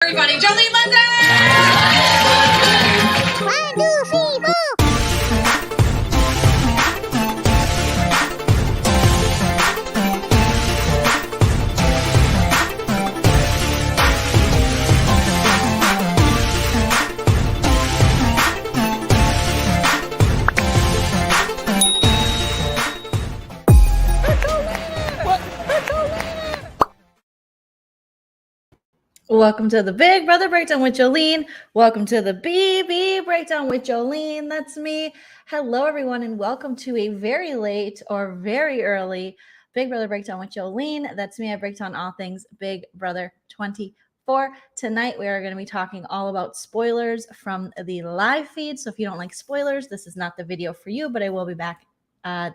everybody, Joleen Lunzer! 1, 2, 3, 4. Welcome to the Big Brother Breakdown with Joleen. Welcome to the BB Breakdown with Joleen. That's me. Hello, everyone, and welcome to a very late or very early Big Brother Breakdown with Joleen. That's me. I break down all things Big Brother 24. Tonight, we are going to be talking all about spoilers from the live feed. So if you don't like spoilers, this is not the video for you, but I will be back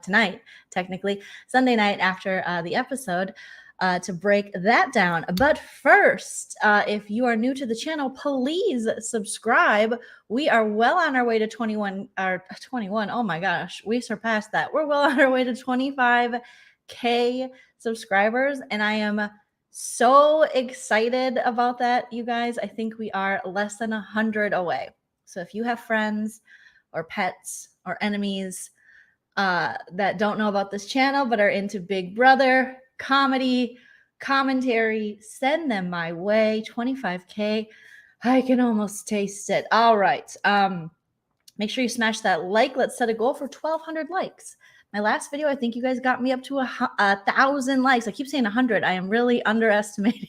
tonight, technically, Sunday night after the episode. To break that down. But first, if you are new to the channel, please subscribe. We are well on our way to 21. Oh my gosh, we surpassed that. We're well on our way to 25K subscribers, and I am so excited about that, you guys. I think we are less than 100 away. So if you have friends or pets or enemies that don't know about this channel but are into Big Brother comedy, commentary, send them my way. 25K. I can almost taste it. All right. Make sure you smash that like. Let's set a goal for 1,200 likes. My last video, I think you guys got me up to 1,000 likes. I keep saying 100. I am really underestimating.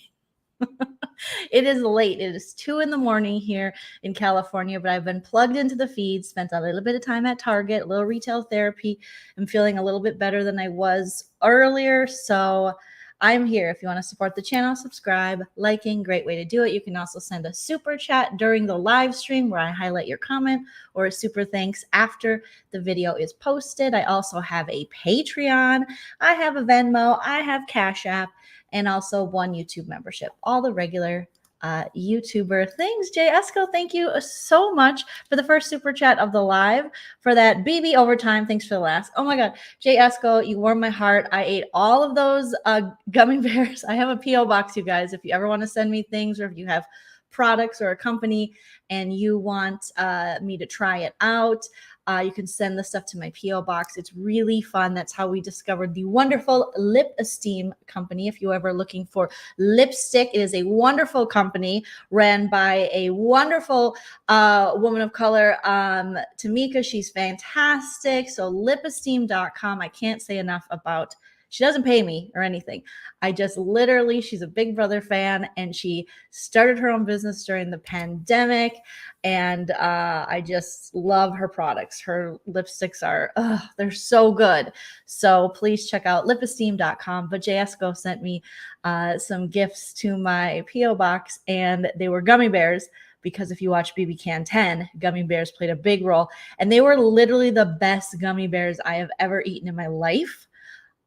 It is late. It is 2 a.m. here in California, but I've been plugged into the feed, spent a little bit of time at Target, a little retail therapy. I'm feeling a little bit better than I was earlier. So I'm here. If you want to support the channel, subscribe, liking, great way to do it. You can also send a super chat during the live stream where I highlight your comment, or a super thanks after the video is posted. I also have a Patreon. I have a Venmo. I have Cash App. And also one YouTube membership. All the regular YouTuber things. Jay Esco, thank you so much for the first super chat of the live. For that BB overtime, thanks for the last. Oh my God, Jay Esco, you warmed my heart. I ate all of those gummy bears. I have a P.O. box, you guys. If you ever want to send me things, or if you have products or a company and you want me to try it out, you can send the stuff to my P.O. box. It's really fun. That's how we discovered the wonderful Lip Esteem company. If you're ever looking for lipstick, it is a wonderful company ran by a wonderful woman of color, Tamika. She's fantastic. So lipesteem.com. I can't say enough about. She doesn't pay me or anything. I just literally, she's a Big Brother fan, and she started her own business during the pandemic. And I just love her products. Her lipsticks are, they're so good. So please check out lipesteem.com. But JSCO sent me some gifts to my P.O. box, and they were gummy bears. Because if you watch BB Can 10, gummy bears played a big role. And they were literally the best gummy bears I have ever eaten in my life.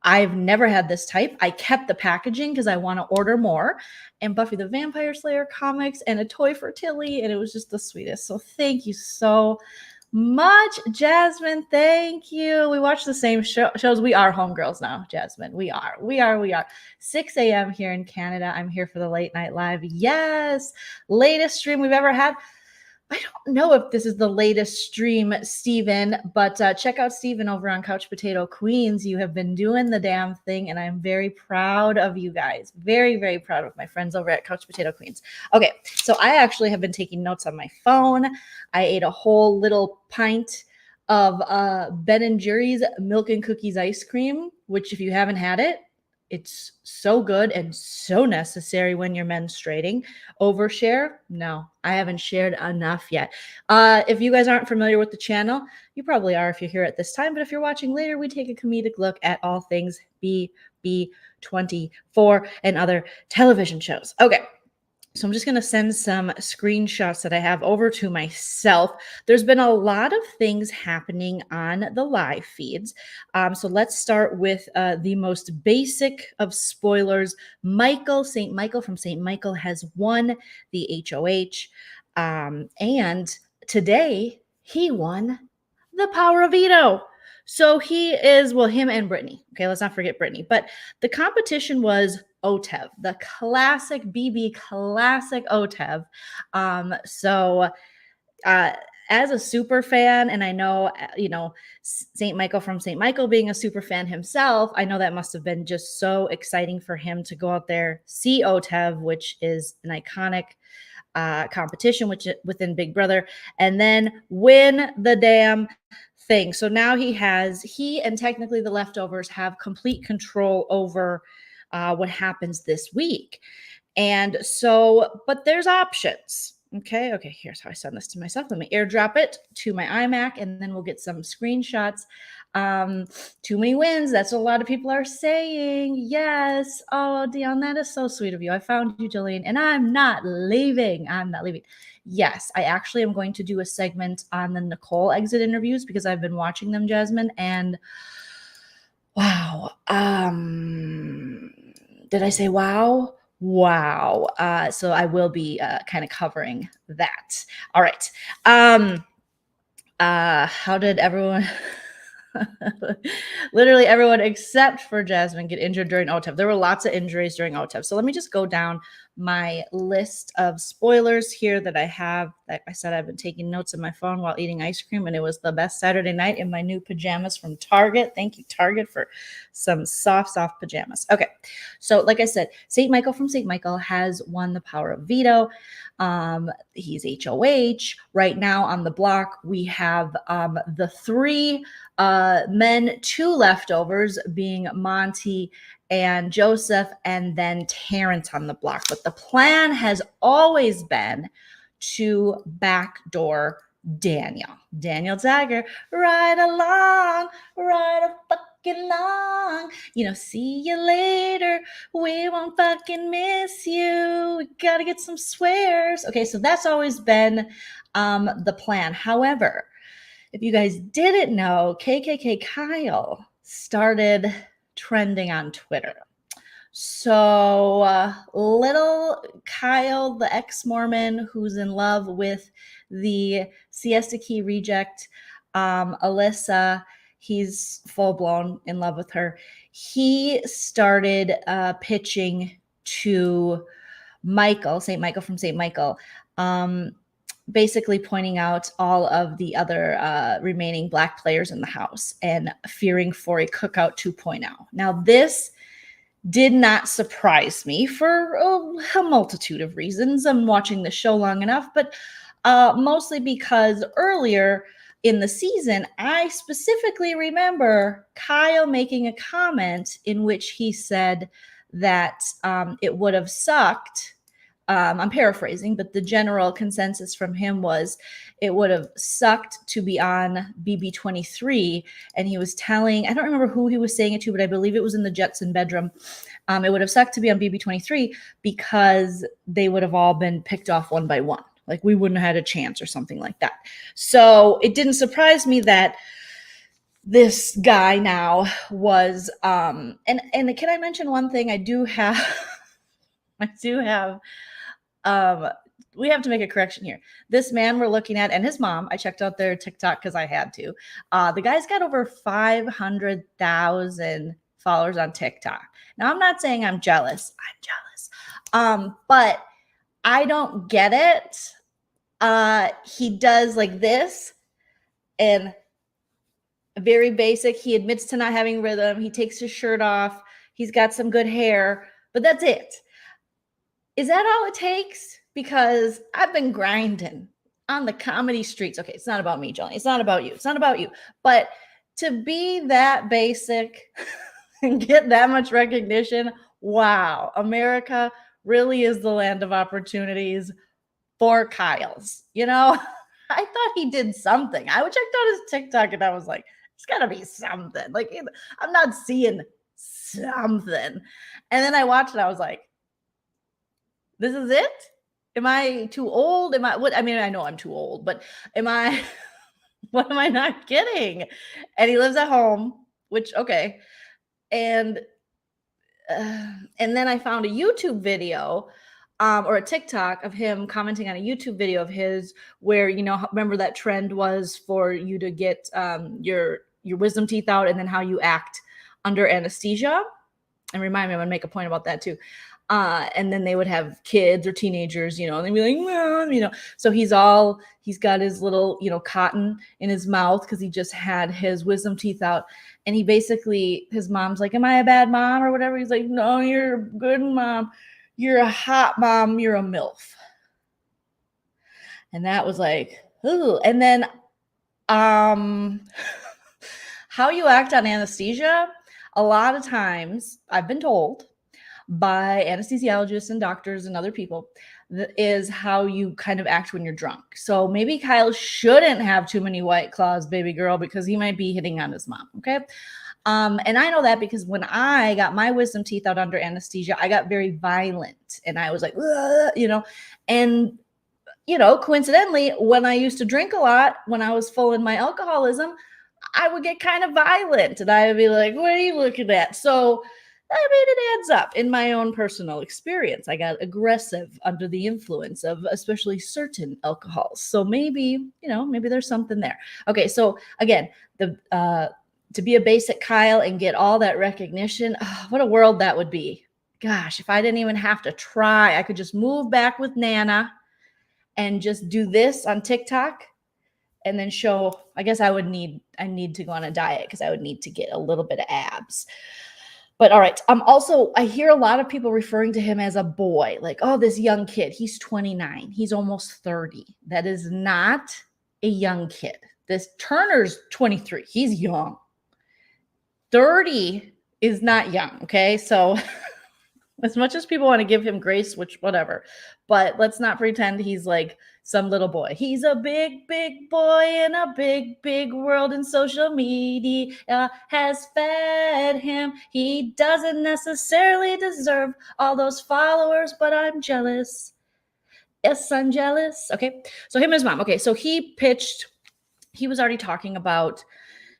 I've never had this type. I kept the packaging because I want to order more, and Buffy the Vampire Slayer comics, and a toy for Tilly, and it was just the sweetest. So thank you so much, Jasmine. Thank you. We watch the same shows. We are homegirls now, Jasmine. We are. 6 a.m. here in Canada. I'm here for the late night live. Yes. Latest stream we've ever had. I don't know if this is the latest stream, Steven, but check out Steven over on Couch Potato Queens. You have been doing the damn thing, and I'm very proud of you guys. Very, very proud of my friends over at Couch Potato Queens. Okay, so I actually have been taking notes on my phone. I ate a whole little pint of Ben & Jerry's Milk and Cookies ice cream, which if you haven't had it, it's so good and so necessary when you're menstruating. Overshare? No, I haven't shared enough yet. If you guys aren't familiar with the channel, you probably are if you're here at this time, but if you're watching later, we take a comedic look at all things BB24 and other television shows. Okay. So I'm just going to send some screenshots that I have over to myself. There's been a lot of things happening on the live feeds. So let's start with the most basic of spoilers. St. Michael from St. Michael has won the HOH. And today he won the power of veto. So he is, well, him and Brittany. Okay, let's not forget Brittany. But the competition was OTEV, the classic BB classic OTEV. So as a super fan, and I know, St. Michael from St. Michael being a super fan himself, I know that must have been just so exciting for him to go out there, see OTEV, which is an iconic competition within Big Brother, and then win the damn thing. So now he and technically the leftovers have complete control over what happens this week. And so, but there's options. Okay, here's how I send this to myself. Let me airdrop it to my iMac, and then we'll get some screenshots. Too many wins. That's what a lot of people are saying. Yes. Oh, Dion, that is so sweet of you. I found you, Joleen, and I'm not leaving. Yes, I actually am going to do a segment on the Nicole exit interviews because I've been watching them, Jasmine, and wow. Did I say wow? Wow. So I will be kind of covering that. All right. How did everyone literally everyone except for Jasmine get injured during OTEV? There were lots of injuries during OTEV. So let me just go down my list of spoilers here that I have. Like I said, I've been taking notes on my phone while eating ice cream, and it was the best Saturday night in my new pajamas from Target. Thank you, Target, for some soft pajamas. Okay, so like I said, St. Michael from St. Michael has won the power of veto. He's HOH. Right now on the block, we have the three men, two leftovers, being Monty and Joseph, and then Terrence on the block. But the plan has always been to backdoor Daniel Dagger, right along, right a fucking long. See you later. We won't fucking miss you. We gotta get some swears. Okay, so that's always been the plan. However, if you guys didn't know, KKK Kyle started trending on Twitter. So little Kyle, the ex-Mormon who's in love with the Siesta Key reject, Alyssa, he's full-blown in love with her. He started pitching to Michael, St. Michael from St. Michael, basically pointing out all of the other remaining Black players in the house and fearing for a Cookout 2.0. Now, this did not surprise me for a multitude of reasons. I'm watching the show long enough, but mostly because earlier in the season, I specifically remember Kyle making a comment in which he said that it would have sucked. I'm paraphrasing, but the general consensus from him was it would have sucked to be on BB23. And he was telling, I don't remember who he was saying it to, but I believe it was in the Jetson bedroom. It would have sucked to be on BB23 because they would have all been picked off one by one. Like we wouldn't have had a chance or something like that. So it didn't surprise me that this guy now was, and can I mention one thing? We have to make a correction here. This man we're looking at and his mom, I checked out their TikTok because I had to. The guy's got over 500,000 followers on TikTok. Now, I'm not saying I'm jealous. But I don't get it. He does like this and very basic. He admits to not having rhythm. He takes his shirt off. He's got some good hair, but that's it. Is that all it takes? Because I've been grinding on the comedy streets. Okay, it's not about me, Joleen. It's not about you. It's not about you. But to be that basic and get that much recognition, wow. America really is the land of opportunities for Kyle's. I thought he did something. I checked out his TikTok and I was like, there's got to be something. Like, I'm not seeing something. And then I watched it. I was like, this is it? Am I too old? I know I'm too old, but what am I not getting? And he lives at home, which, okay. And then I found a YouTube video or a TikTok of him commenting on a YouTube video of his where, remember that trend was for you to get your your wisdom teeth out, and then how you act under anesthesia. And remind me, I'm gonna make a point about that too. And then they would have kids or teenagers, and they'd be like, Mom, so he's got his little, cotton in his mouth because he just had his wisdom teeth out. And he basically, his mom's like, am I a bad mom or whatever? He's like, no, you're a good mom. You're a hot mom. You're a MILF. And that was like, ooh. And then how you act on anesthesia, a lot of times I've been told by anesthesiologists and doctors and other people is how you kind of act when you're drunk. So maybe Kyle shouldn't have too many White Claws, baby girl, because he might be hitting on his mom. Okay. And I know that because when I got my wisdom teeth out under anesthesia, I got very violent and I was like, and coincidentally, when I used to drink a lot, when I was full in my alcoholism, I would get kind of violent and I would be like, what are you looking at? So I mean, it adds up in my own personal experience. I got aggressive under the influence of especially certain alcohols. So maybe, maybe there's something there. Okay. So again, to be a basic Kyle and get all that recognition, what a world that would be. Gosh, if I didn't even have to try, I could just move back with Nana and just do this on TikTok and then show, I guess I need to go on a diet because I would need to get a little bit of abs. But all right. I hear a lot of people referring to him as a boy, like, oh, this young kid, he's 29. He's almost 30. That is not a young kid. This Turner's 23. He's young. 30 is not young. Okay. So as much as people want to give him grace, which whatever, but let's not pretend he's like some little boy. He's a big, big boy in a big, big world, and social media has fed him. He doesn't necessarily deserve all those followers, but I'm jealous. Yes, I'm jealous. Okay. So him and his mom. Okay. So he was already talking about,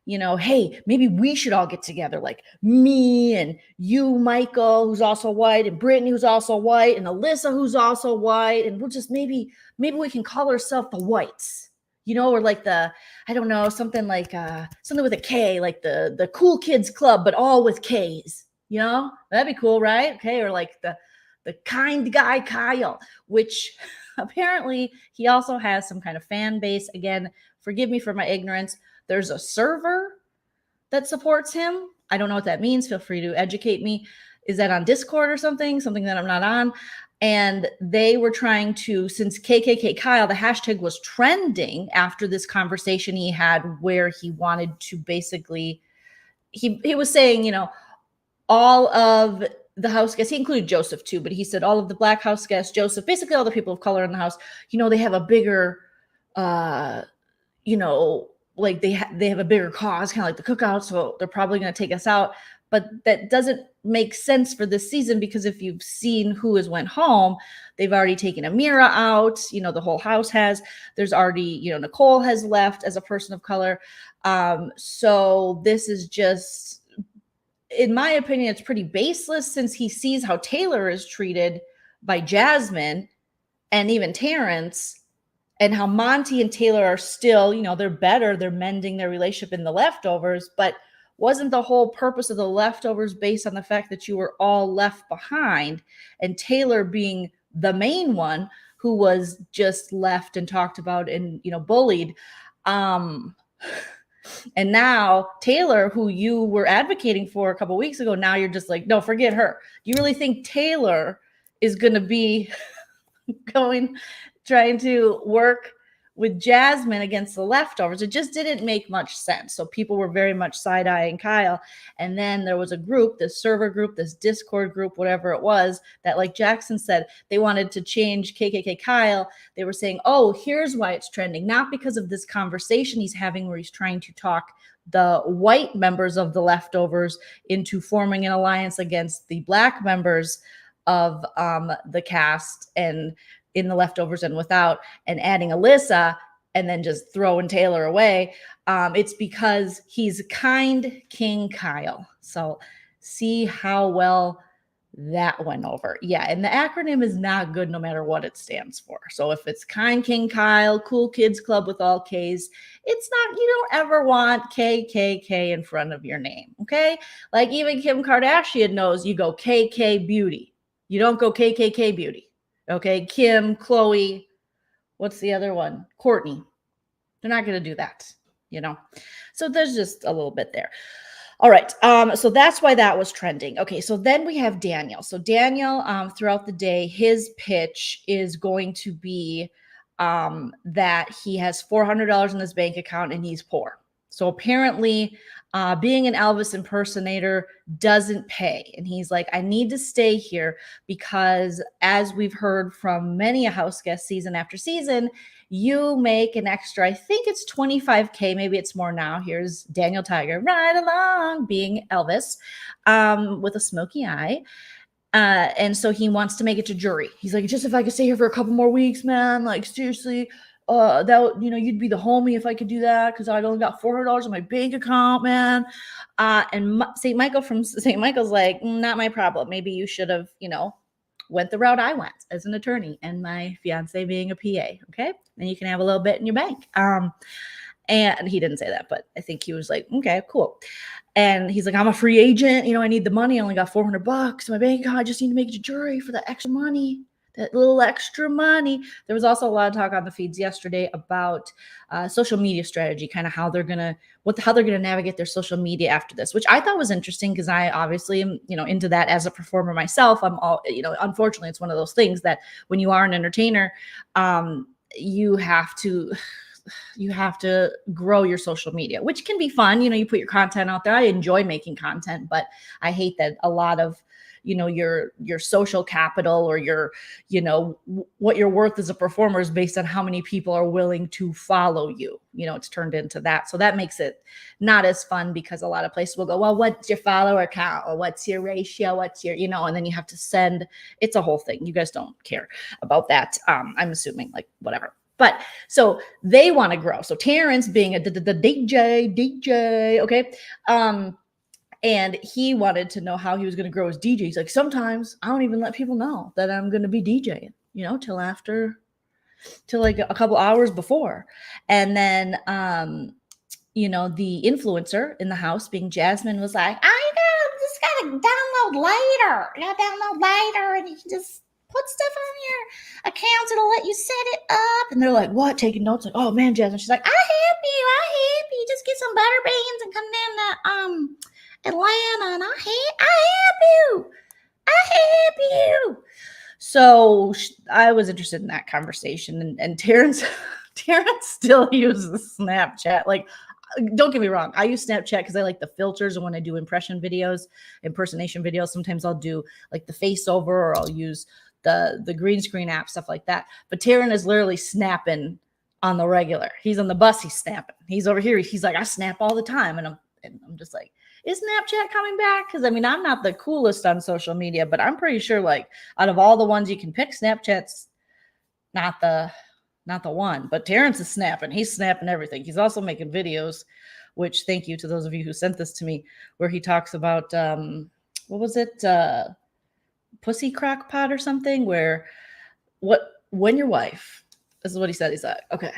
hey, maybe we should all get together, like me and you, Michael, who's also white, and Brittany, who's also white, and Alyssa, who's also white. And we'll just maybe we can call ourselves the Whites, or like I don't know, something like something with a K, like the Cool Kids Club, but all with Ks, that'd be cool, right? Okay. Or like the kind guy Kyle, which apparently he also has some kind of fan base. Again, forgive me for my ignorance. There's a server that supports him. I don't know what that means. Feel free to educate me. Is that on Discord or something that I'm not on? And they were trying to, since KKK Kyle, the hashtag was trending after this conversation he had where he wanted to basically, he was saying, all of the house guests, he included Joseph too, but he said all of the Black house guests, Joseph, basically all the people of color in the house, they have a bigger, like they have a bigger cause, kind of like the cookout, so they're probably going to take us out. But that doesn't make sense for this season because if you've seen who has went home, they've already taken Amira out. The whole house has. There's already, Nicole has left as a person of color. So this is just, in my opinion, it's pretty baseless since he sees how Taylor is treated by Jasmine and even Terrence. And how Monty and Taylor are still, they're better. They're mending their relationship in The Leftovers. But wasn't the whole purpose of The Leftovers based on the fact that you were all left behind and Taylor being the main one who was just left and talked about and, bullied? And now Taylor, who you were advocating for a couple of weeks ago, now you're just like, no, forget her. Do you really think Taylor is going to be trying to work with Jasmine against The Leftovers? It just didn't make much sense. So people were very much side-eyeing Kyle. And then there was a group, this server group, this Discord group, whatever it was, that, like Jackson said, they wanted to change KKK Kyle. They were saying, oh, here's why it's trending. Not because of this conversation he's having where he's trying to talk the white members of The Leftovers into forming an alliance against the Black members of the cast and in The Leftovers and without, and adding Alyssa and then just throwing Taylor away. It's because he's kind King Kyle. So see how well That went over. Yeah, and the acronym is not good no matter what it stands for. So if it's Kind King Kyle, Cool Kids Club with all Ks, it's not, you don't ever want KKK in front of your name, okay? Like even Kim Kardashian knows you go KK Beauty. You don't go KKK Beauty, okay? Kim, Chloe, what's the other one? Courtney. They're not going to do that, you know? So there's just a little bit there. All right. So that's why that was trending. Okay. So then we have Daniel. So Daniel, throughout the day, his pitch is going to be that he has $400 in his bank account and he's poor. So apparently, being an Elvis impersonator doesn't pay. And he's like, I need to stay here because, as we've heard from many a house guest season after season, you make an extra, I think it's 25K, maybe it's more now. Here's Daniel Tiger right along being Elvis with a smoky eye. And so he wants to make it to jury. He's like, just if I could stay here for a couple more weeks, man, like seriously, that, you know, you'd be the homie if I could do that because I only got $400 in my bank account, man. And St. Michael from St. Michael's like, not my problem. Maybe you should have, you know, went the route I went as an attorney and my fiance being a PA. Okay. And you can have a little bit in your bank. And he didn't say that, but I think he was like, okay, cool. And he's like, I'm a free agent. You know, I need the money. I only got $400 in my bank account. I just need to make it to jury for that extra money, that little extra money. There was also a lot of talk on the feeds yesterday about social media strategy, kind of how they're going to navigate their social media after this, which I thought was interesting because I obviously am, you know, into that as a performer myself. I'm all, you know, unfortunately, it's one of those things that when you are an entertainer, you have to grow your social media, which can be fun. You know, you put your content out there. I enjoy making content, but I hate that a lot of, you know, your social capital or your, you know, what you're worth as a performer is based on how many people are willing to follow you. You know, it's turned into that. So that makes it not as fun because a lot of places will go, well, what's your follower count or what's your ratio? What's your, you know, and then you have to send, it's a whole thing. You guys don't care about that. I'm assuming, like, whatever. But so they want to grow. So Terrence being a DJ, okay. And he wanted to know how he was going to grow his DJ. He's like, sometimes I don't even let people know that I'm going to be DJing, you know, till like a couple hours before. And then, you know, the influencer in the house being Jasmine was like, just gotta download later. You gotta download later and you can just put stuff on your accounts. It'll let you set it up. And they're like, what? Taking notes. Like, oh man, Jasmine. She's like, I help you. Just get some butter beans and come down to Atlanta and I help you. So I was interested in that conversation. And Terrence still uses Snapchat. Like, don't get me wrong. I use Snapchat because I like the filters. And when I do impersonation videos, sometimes I'll do like the face over or I'll use the green screen app, stuff like that. But Taryn is literally snapping on the regular. He's on the bus. He's snapping. He's over here. He's like, I snap all the time. And I'm just like, is Snapchat coming back? Because I mean, I'm not the coolest on social media, but I'm pretty sure like out of all the ones you can pick, Snapchat's not the one. But Terrence is snapping. He's snapping everything. He's also making videos, which thank you to those of you who sent this to me, where he talks about what was it? Pussy crack pot or something, where when your wife, this is what he said. He's like, okay,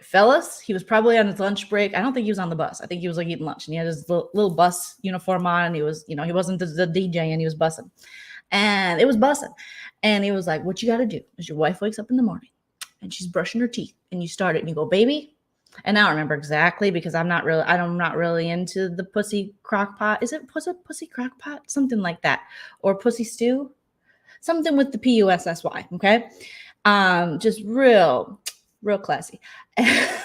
fellas, he was probably on his lunch break. I don't think he was on the bus. I think he was like eating lunch and he had his little bus uniform on and he was, you know, he wasn't the DJ and he was bussing and it was bussing. And he was like, what you got to do is your wife wakes up in the morning and she's brushing her teeth and you start it and you go, baby. And I don't remember exactly because I'm not really into the pussy crock pot. Is it pussy crock pot? Something like that. Or pussy stew? Something with the Pussy. Okay. Just real classy.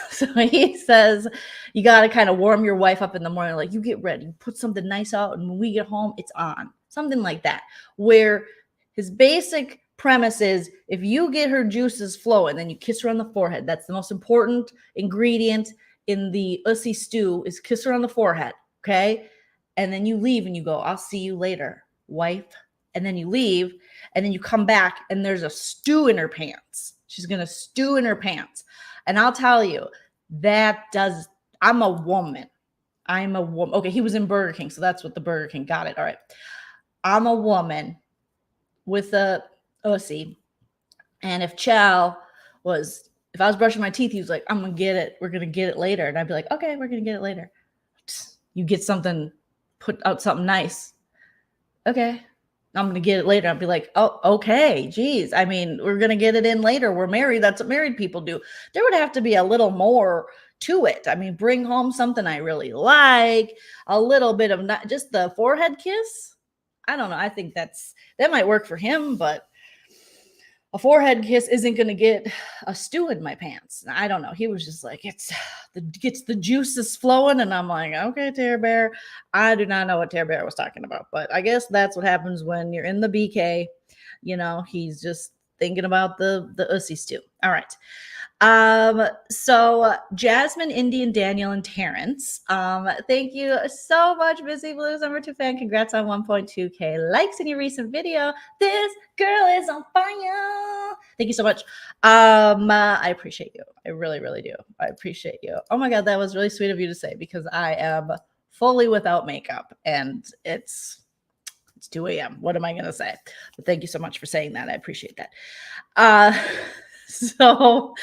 So he says, you got to kind of warm your wife up in the morning. Like you get ready, you put something nice out. And when we get home, it's on. Something like that. Where his basic premise is if you get her juices flowing, then you kiss her on the forehead. That's the most important ingredient in the ussy stew is kiss her on the forehead. Okay. And then you leave and you go, I'll see you later, wife. And then you leave and then you come back and there's a stew in her pants. She's going to stew in her pants. And I'll tell you I'm a woman. Okay. He was in Burger King. So that's what the Burger King got it. All right. I'm a woman. with the Ussy. And if Chow was, if I was brushing my teeth, he was like, I'm going to get it. We're going to get it later. And I'd be like, okay, we're going to get it later. You get something, put out something nice. Okay, I'm going to get it later. I'll be like, oh, okay, geez. I mean, we're going to get it in later. We're married. That's what married people do. There would have to be a little more to it. I mean, bring home something I really like, a little bit of not just the forehead kiss. I don't know. I think that might work for him, but a forehead kiss isn't going to get a stew in my pants. I don't know. He was just like, gets the juices flowing. And I'm like, okay, Terror Bear. I do not know what Terror Bear was talking about, but I guess that's what happens when you're in the BK. You know, he's just thinking about the Ussy stew. All right. So Jasmine, Indy, and Daniel and Terrence. Thank you so much, Busy Blues #2 fan. Congrats on 1.2K likes in your recent video. This girl is on fire. Thank you so much. I appreciate you. I really, really do. I appreciate you. Oh my God, that was really sweet of you to say, because I am fully without makeup and it's 2 a.m. What am I going to say? But thank you so much for saying that. I appreciate that. So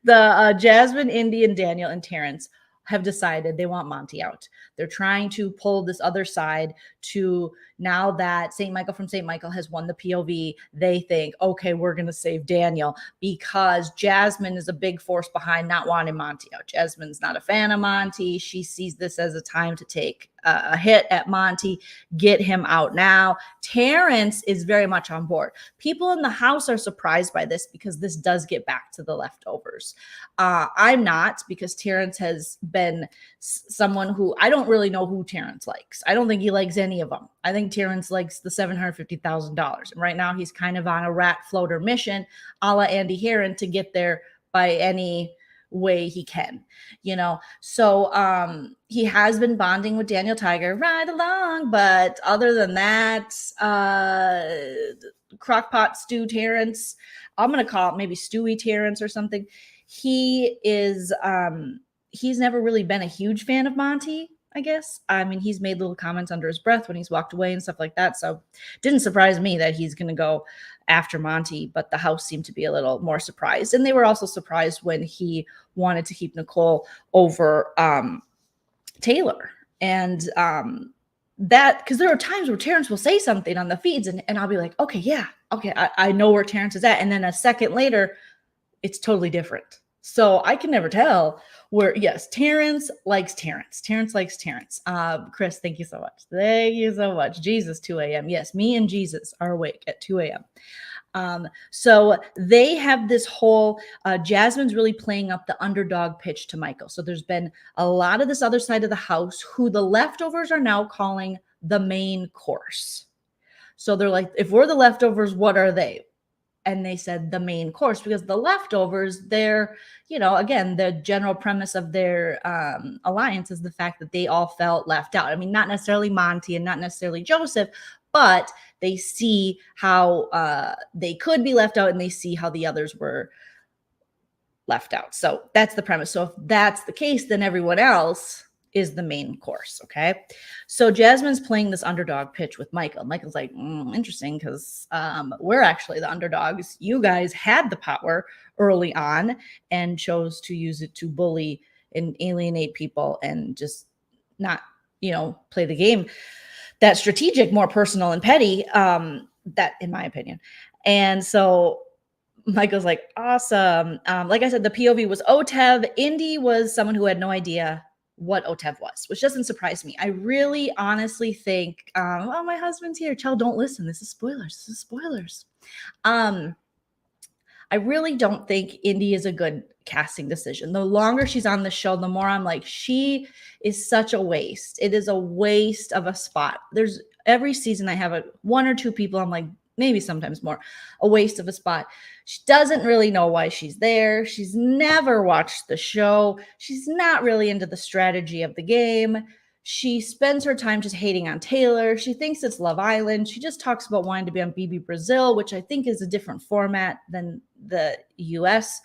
the Jasmine, Indy, and Daniel and Terrence have decided they want Monty out. They're trying to pull this other side to, now that St. Michael from St. Michael has won the POV, they think, okay, we're going to save Daniel, because Jasmine is a big force behind not wanting Monty out. Jasmine's not a fan of Monty. She sees this as a time to take a hit at Monty, get him out now. Terrence is very much on board. People in the house are surprised by this because this does get back to the leftovers. I'm not, because Terrence has been someone who, I don't really know who Terrence likes. I don't think he likes any of them. I think Terrence likes the $750,000. And right now he's kind of on a rat floater mission, a la Andy Herron, to get there by any way he can, you know. So he has been bonding with Daniel Tiger right along, but other than that, crockpot stew Terrence, I'm gonna call it maybe Stewie Terrence or something. He is he's never really been a huge fan of Monty, I guess. I mean, he's made little comments under his breath when he's walked away and stuff like that. So it didn't surprise me that he's going to go after Monty, but the house seemed to be a little more surprised. And they were also surprised when he wanted to keep Nicole over Taylor. And that, because there are times where Terrence will say something on the feeds and I'll be like, okay, yeah, okay, I know where Terrence is at. And then a second later, it's totally different. So I can never tell where, yes, Terrence likes Terrence. Terrence likes Terrence. Chris, thank you so much. Thank you so much. Jesus, 2 a.m. Yes, me and Jesus are awake at 2 a.m. So they have this whole, Jasmine's really playing up the underdog pitch to Michael. So there's been a lot of this other side of the house who the leftovers are now calling the main course. So they're like, if we're the leftovers, what are they? And they said the main course, because the leftovers, they're, you know, again, the general premise of their alliance is the fact that they all felt left out. I mean, not necessarily Monty and not necessarily Joseph, but they see how they could be left out and they see how the others were left out. So that's the premise. So if that's the case, then everyone else is the main course. Okay. So Jasmine's playing this underdog pitch with Michael. Michael's like, interesting, because we're actually the underdogs. You guys had the power early on and chose to use it to bully and alienate people and just not, you know, play the game that's strategic, more personal and petty. That, in my opinion. And so Michael's like, awesome. Like I said, the POV was Otev. Indy was someone who had no idea what Otev was, which doesn't surprise me. I really honestly think, oh, my husband's here. Chell, don't listen. This is spoilers. This is spoilers. I really don't think Indy is a good casting decision. The longer she's on the show, the more I'm like, she is such a waste. It is a waste of a spot. There's every season I have one or two people, I'm like, maybe sometimes more, a waste of a spot. She doesn't really know why she's there. She's never watched the show. She's not really into the strategy of the game. She spends her time just hating on Taylor. She thinks it's Love Island. She just talks about wanting to be on BB Brazil, which I think is a different format than the US,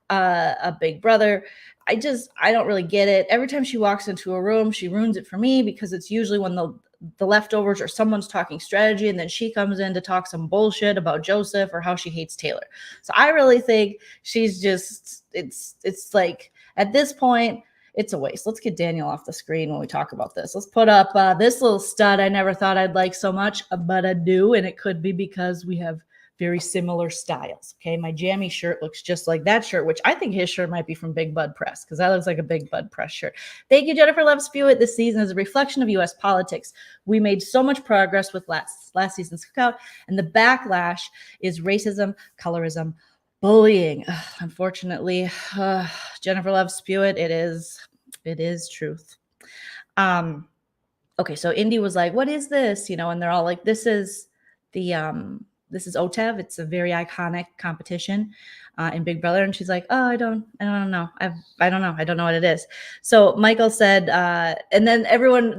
a Big Brother. I don't really get it. Every time she walks into a room, she ruins it for me, because it's usually when the leftovers or someone's talking strategy, and then she comes in to talk some bullshit about Joseph or how she hates Taylor. So I really think she's just, it's like at this point, it's a waste. Let's get Daniel off the screen when we talk about this. Let's put up this little stud I never thought I'd like so much, but I do, and it could be because we have very similar styles. Okay, my jammy shirt looks just like that shirt, which I think his shirt might be from Big Bud Press because that looks like a Big Bud Press shirt. Thank you, Jennifer Love Spewitt. This season is a reflection of U.S. politics. We made so much progress with last season's cookout, and the backlash is racism, colorism, bullying. Unfortunately, Jennifer Love Spewitt, it is truth. Okay, so Indy was like, "What is this?" And they're all like, "This is OTEV. It's a very iconic competition in Big Brother." And she's like, "Oh, I don't know. I don't know. I don't know what it is." So Michael said, and then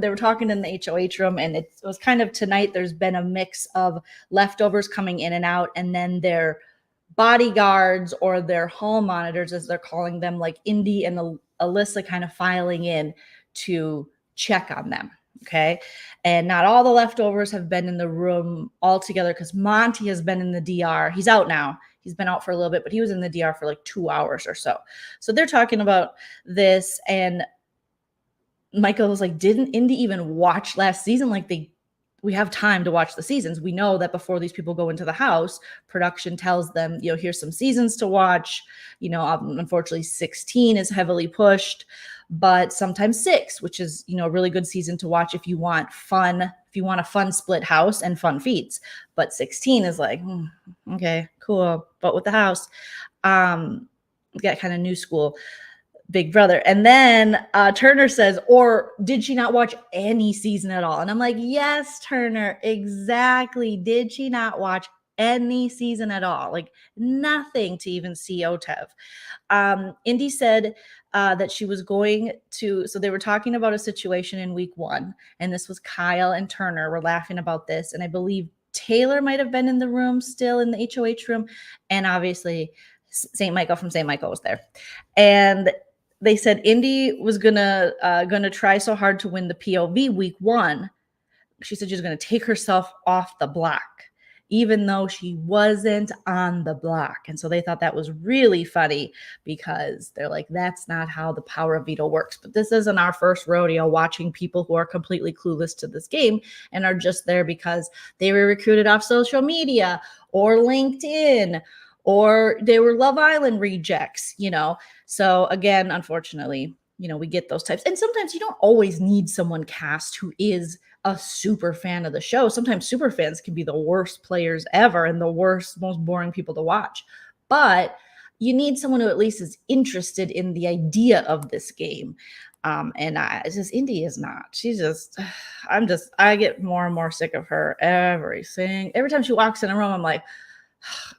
they were talking in the HOH room, and it was kind of tonight. There's been a mix of leftovers coming in and out, and then their bodyguards or their hall monitors, as they're calling them, like Indy and Alyssa, kind of filing in to check on them. Okay. And not all the leftovers have been in the room all together because Monty has been in the DR. He's out now. He's been out for a little bit, but he was in the DR for like 2 hours or so. So they're talking about this. And Michael was like, "Didn't Indy even watch last season? Like we have time to watch the seasons. We know that before these people go into the house, production tells them, here's some seasons to watch. Unfortunately, 16 is heavily pushed, but sometimes 6, which is, a really good season to watch if you want a fun split house and fun feats. But 16 is like, okay, cool. But with the house, we got kind of new school Big Brother." And then Turner says, "Or did she not watch any season at all?" And I'm like, yes, Turner, exactly. Did she not watch any season at all? Like nothing to even see OTEV. Indy said that she was going to, so they were talking about a situation in week 1, and this was Kyle and Turner were laughing about this. And I believe Taylor might have been in the room still in the HOH room. And obviously St. Michael from St. Michael was there. And they said Indy was gonna try so hard to win the POV week 1. She said she was gonna take herself off the block, even though she wasn't on the block. And so they thought that was really funny because they're like, that's not how the power of veto works. But this isn't our first rodeo watching people who are completely clueless to this game and are just there because they were recruited off social media or LinkedIn, or they were Love Island rejects, So again, unfortunately, we get those types. And sometimes you don't always need someone cast who is a super fan of the show. Sometimes super fans can be the worst players ever and the worst, most boring people to watch. But you need someone who at least is interested in the idea of this game. And Indy is not. She's just, I get more and more sick of her every time she walks in a room. I'm like,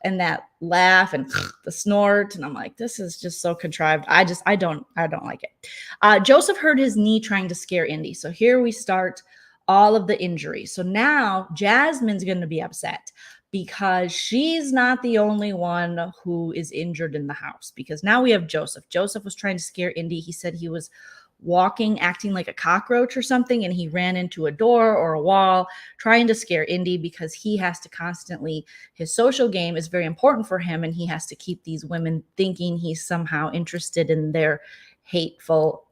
and that laugh and the snort, and I'm like, this is just so contrived. I don't like it. Joseph hurt his knee trying to scare Indy. So here we start all of the injuries. So now Jasmine's going to be upset because she's not the only one who is injured in the house, because now we have Joseph. Joseph was trying to scare Indy. He said he was acting like a cockroach or something, and he ran into a door or a wall trying to scare Indy because he has to constantly, his social game is very important for him, and he has to keep these women thinking he's somehow interested in their hateful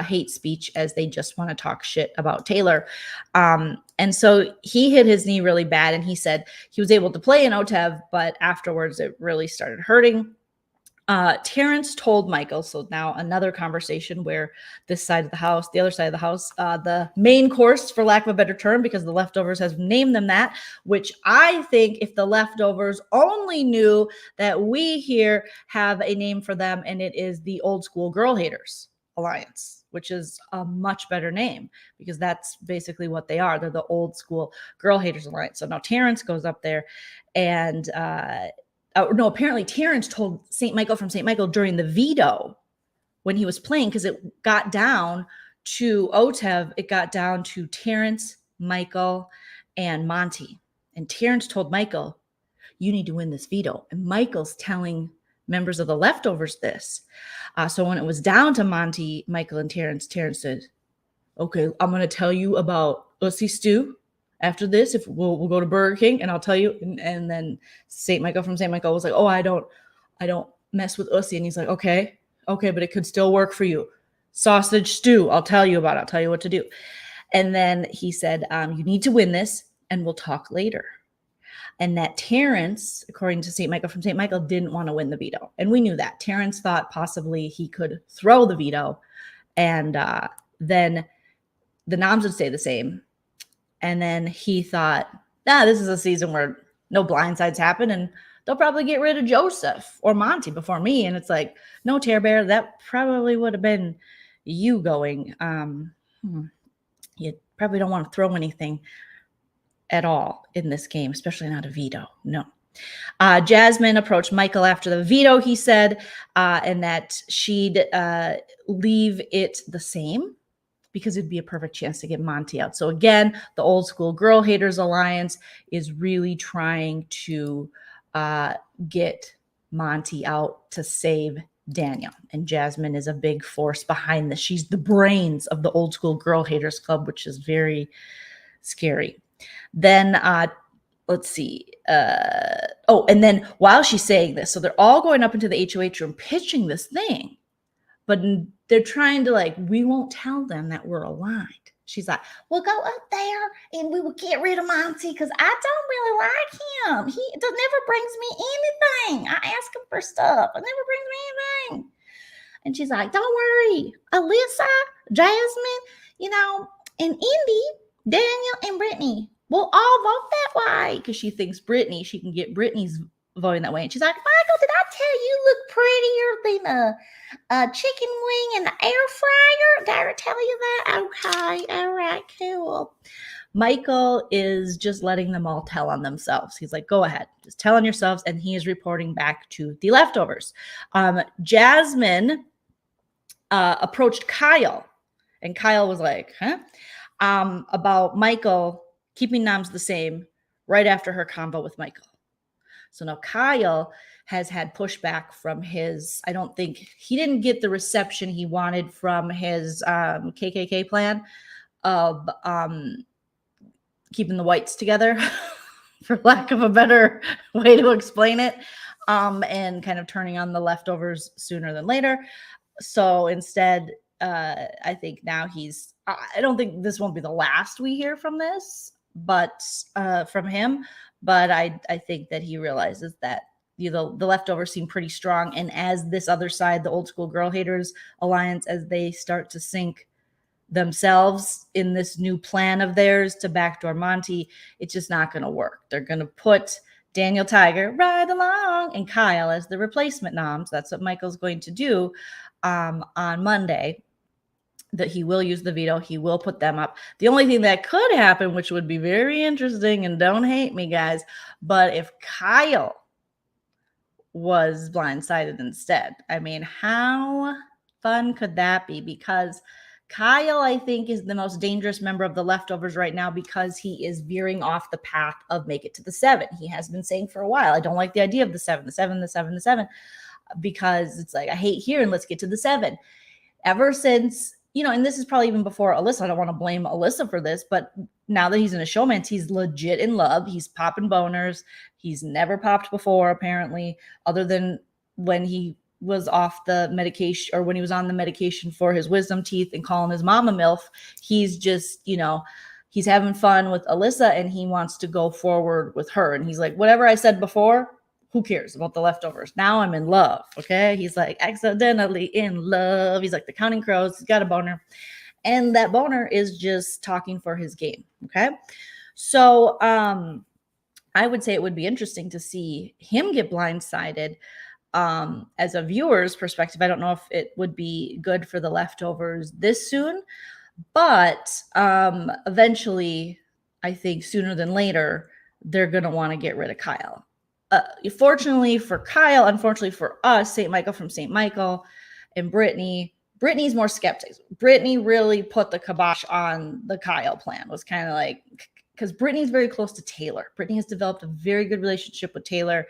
hate speech, as they just want to talk shit about Taylor. And so he hit his knee really bad, and he said he was able to play in OTEV, but afterwards it really started hurting. Terrence told Michael, so now another conversation where this side of the house, the other side of the house, the main course, for lack of a better term, because the leftovers has named them that, which I think if the leftovers only knew that we here have a name for them, and it is the Old School Girl Haters Alliance, which is a much better name because that's basically what they are. They're the Old School Girl Haters Alliance. So now Terrence goes up there and, no, apparently Terrence told St. Michael from St. Michael during the veto when he was playing, because it got down to OTEV, it got down to Terrence, Michael, and Monty. And Terrence told Michael, you need to win this veto. And Michael's telling members of the leftovers this. So when it was down to Monty, Michael, and Terrence said, okay, I'm going to tell you about Ussy Stew after this. If we'll go to Burger King and I'll tell you. And then St. Michael from St. Michael was like, oh, I don't mess with Ussy. And he's like, okay, but it could still work for you. Sausage stew. I'll tell you about it. I'll tell you what to do. And then he said, you need to win this and we'll talk later. And that Terrence, according to St. Michael from St. Michael, didn't want to win the veto. And we knew that. Terrence thought possibly he could throw the veto and then the noms would stay the same. And then he thought, this is a season where no blindsides happen and they'll probably get rid of Joseph or Monty before me. And it's like, no, Tear Bear, that probably would have been you going. You probably don't want to throw anything at all in this game, especially not a veto. No. Jasmine approached Michael after the veto, he said, and that she'd leave it the same because it'd be a perfect chance to get Monty out. So again, the Old School Girl Haters Alliance is really trying to get Monty out to save Daniel. And Jasmine is a big force behind this. She's the brains of the Old School Girl Haters Club, which is very scary. Then let's see. And then while she's saying this, so they're all going up into the HOH room pitching this thing, but they're trying to we won't tell them that we're aligned. She's like, we'll go up there and we will get rid of Monty because I don't really like him. He never brings me anything. I ask him for stuff. It never brings me anything. And she's like, don't worry, Alyssa, Jasmine, and Indy, Daniel, and Brittany will all vote that way because she thinks she can get Brittany's voting that way. And she's like, Michael, did I tell you look prettier than a chicken wing in the air fryer? Did I ever tell you that? Okay, all right, cool. Michael is just letting them all tell on themselves. He's like, go ahead, just tell on yourselves. And he is reporting back to the leftovers. Jasmine approached Kyle, and Kyle was like, about Michael keeping noms the same right after her convo with Michael. So now Kyle has had pushback from I don't think he didn't get the reception he wanted from his KKK plan of keeping the whites together, for lack of a better way to explain it, and kind of turning on the leftovers sooner than later. So instead, I think now I don't think this won't be the last we hear from this, but from him. But I think that he realizes that the leftovers seem pretty strong. And as this other side, the Old School Girl Haters Alliance, as they start to sink themselves in this new plan of theirs to backdoor Monty, it's just not going to work. They're going to put Daniel Tiger right along and Kyle as the replacement noms. That's what Michael's going to do on Monday. That he will use the veto. He will put them up. The only thing that could happen, which would be very interesting, and don't hate me, guys, but if Kyle was blindsided instead, I mean, how fun could that be? Because Kyle, I think, is the most dangerous member of the leftovers right now because he is veering off the path of make it to the 7. He has been saying for a while, I don't like the idea of the 7, because it's like, I hate here and let's get to the 7. Ever since, and this is probably even before Alyssa. I don't want to blame Alyssa for this, but now that he's in a showmance, he's legit in love. He's popping boners. He's never popped before, apparently, other than when he was off the medication or when he was on the medication for his wisdom teeth and calling his mom a MILF. He's just, he's having fun with Alyssa and he wants to go forward with her. And he's like, whatever I said before, who cares about the leftovers? Now I'm in love. Okay. He's like accidentally in love. He's like the Counting Crows. He's got a boner. And that boner is just talking for his game. Okay. So I would say it would be interesting to see him get blindsided as a viewer's perspective. I don't know if it would be good for the leftovers this soon, but eventually, I think sooner than later, they're going to want to get rid of Kyle. Fortunately for Kyle, unfortunately for us, St. Michael from St. Michael and Brittany's more skeptic. Brittany really put the kibosh on the Kyle plan, was kind of like, because Brittany's very close to Taylor. Brittany has developed a very good relationship with Taylor.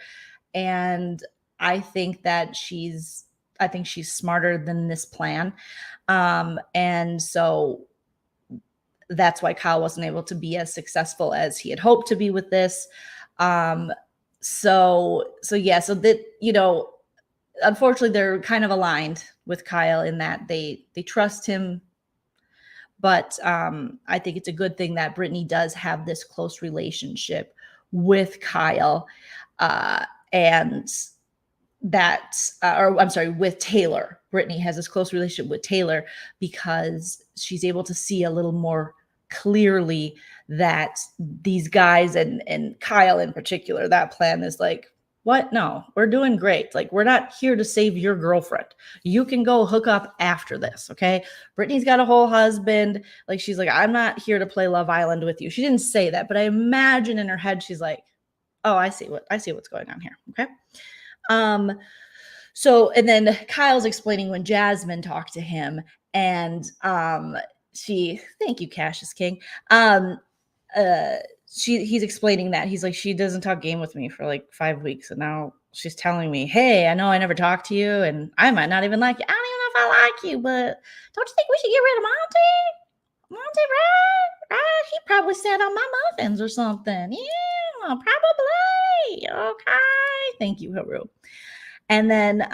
And I think that she's smarter than this plan. And so that's why Kyle wasn't able to be as successful as he had hoped to be with this. So that, unfortunately they're kind of aligned with Kyle in that they trust him. But I think it's a good thing that Brittany does have this close relationship with Kyle, and that, or I'm sorry, with Taylor. Brittany has this close relationship with Taylor because she's able to see a little more clearly that these guys and Kyle in particular, that plan is like, what? No, we're doing great. Like, we're not here to save your girlfriend. You can go hook up after this, okay? Brittany's got a whole husband. Like, she's like, I'm not here to play Love Island with you. She didn't say that, but I imagine in her head, she's like, oh, I see what's going on here, okay? So, and then Kyle's explaining when Jasmine talked to him, and thank you, Cassius King. He's explaining that he's like, she doesn't talk game with me for like 5 weeks, and now she's telling me, hey, I know I never talked to you, and I might not even like you. I don't even know if I like you, but don't you think we should get rid of Monty, right? He probably sat on my muffins or something. Yeah, probably. Okay. Thank you, Haru. And then,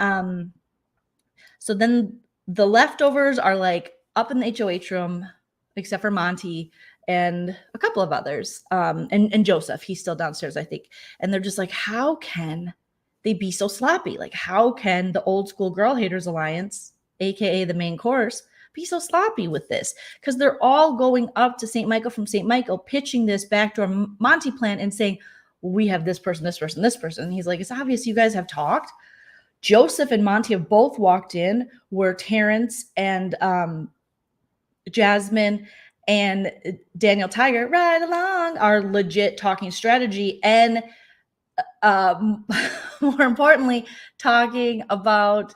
so then the leftovers are like up in the HOH room, except for Monty and a couple of others, and Joseph. He's still downstairs, I think. And they're just like, how can they be so sloppy? Like, how can the old school Girl Haters Alliance, aka the main course, be so sloppy with this? Because they're all going up to St. Michael from St. Michael, pitching this backdoor Monty plan and saying, we have this person, this person, this person. And he's like, it's obvious you guys have talked. Joseph and Monty have both walked in, where Terrence and Jasmine and Daniel Tiger right along are legit talking strategy, and more importantly, talking about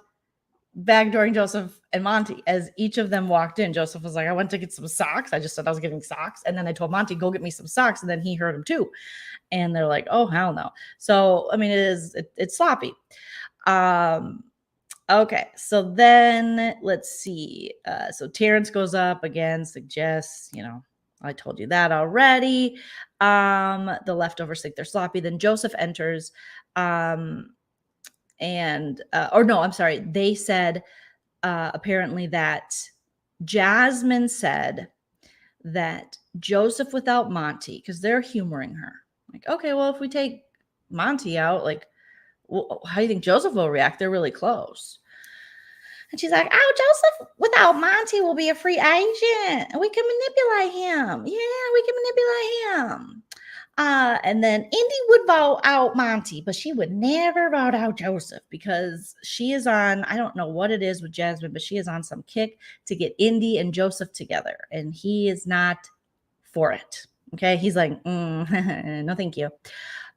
backdooring Joseph and Monty. As each of them walked in, Joseph was like, I went to get some socks. I just said I was getting socks. And then I told Monty, go get me some socks. And then he heard him too. And they're like, oh, hell no. So, I mean, it's sloppy. Okay, so then let's see. So Terrence goes up again, suggests, I told you that already. The leftovers think they're sloppy. Then Joseph enters, or no, I'm sorry. They said apparently that Jasmine said that Joseph without Monty, because they're humoring her. Like, okay, well, if we take Monty out, like, well, how do you think Joseph will react? They're really close. And she's like, oh, Joseph without Monty will be a free agent. And we can manipulate him. Yeah, we can manipulate him. And then Indy would vote out Monty, but she would never vote out Joseph because she is on, I don't know what it is with Jasmine, but she is on some kick to get Indy and Joseph together. And he is not for it. Okay. He's like, no, thank you.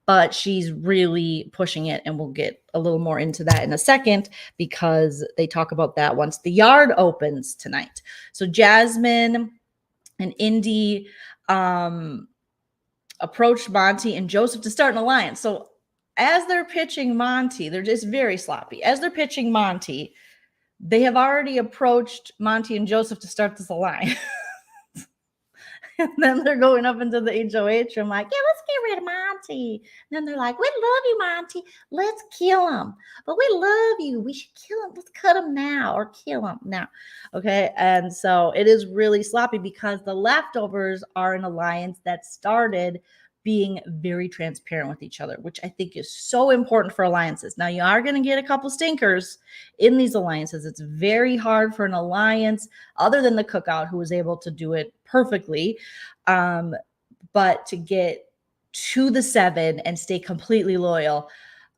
But she's really pushing it, and we'll get a little more into that in a second because they talk about that once the yard opens tonight. So Jasmine and Indy approached Monty and Joseph to start an alliance. So as they're pitching Monty, they're just very sloppy. As they're pitching Monty, they have already approached Monty and Joseph to start this alliance. And then they're going up into the HOH room like, yeah, let's get rid of Monty. And then they're like, we love you, Monty. Let's kill him. But we love you. We should kill him. Let's cut him now or kill him now. Okay. And so it is really sloppy because the leftovers are an alliance that started being very transparent with each other, which I think is so important for alliances. Now, you are going to get a couple stinkers in these alliances. It's very hard for an alliance, other than the Cookout, who was able to do it perfectly, but to get to the 7 and stay completely loyal.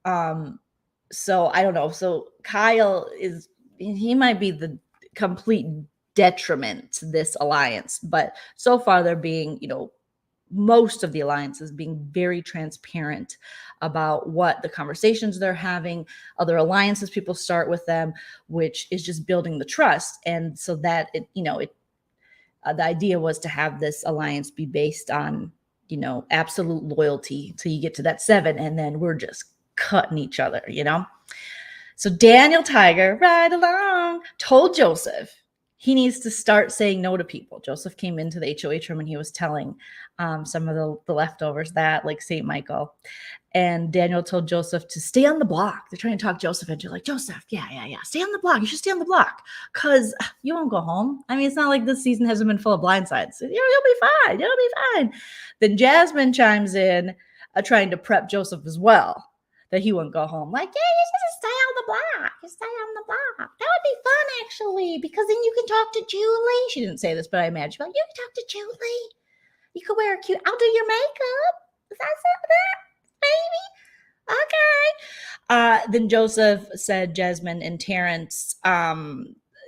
So I don't know. So Kyle he might be the complete detriment to this alliance, but so far they're being, most of the alliances being very transparent about what the conversations they're having, other alliances people start with them, which is just building the trust. And so that the idea was to have this alliance be based on, absolute loyalty till you get to that 7, and then we're just cutting each other, So Daniel Tiger, right along, told Joseph he needs to start saying no to people. Joseph came into the HOH room and he was telling some of the leftovers that, like St. Michael. And Daniel told Joseph to stay on the block. They're trying to talk Joseph into, like, Joseph, yeah, stay on the block. You should stay on the block because you won't go home. I mean, it's not like this season hasn't been full of blindsides. You'll be fine. You'll be fine. Then Jasmine chimes in, trying to prep Joseph as well, that he wouldn't go home. Like, yeah, you just stay on the block. You stay on the block. That would be fun, actually, because then you can talk to Julie. She didn't say this, but I imagine, like, you can talk to Julie. You could wear a cute, I'll do your makeup. Is that something, baby? Okay. Then Joseph said Jasmine and Terrence,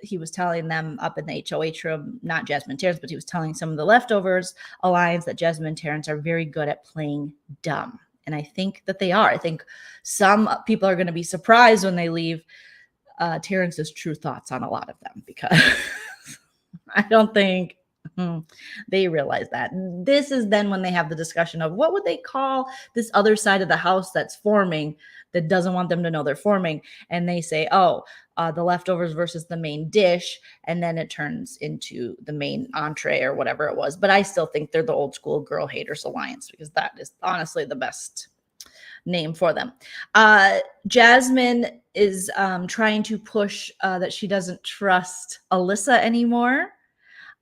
he was telling them up in the HOH room, not Jasmine and Terrence, but he was telling some of the leftovers alliance that Jasmine and Terrence are very good at playing dumb. And I think that they are. I think some people are going to be surprised when they leave Terrence's true thoughts on a lot of them, because I don't think they realize that. This is then when they have the discussion of what would they call this other side of the house that's forming, that doesn't want them to know they're forming. And they say, the leftovers versus the main dish. And then it turns into the main entree or whatever it was. But I still think they're the old school Girl Haters Alliance, because that is honestly the best name for them. Jasmine is trying to push that she doesn't trust Alyssa anymore.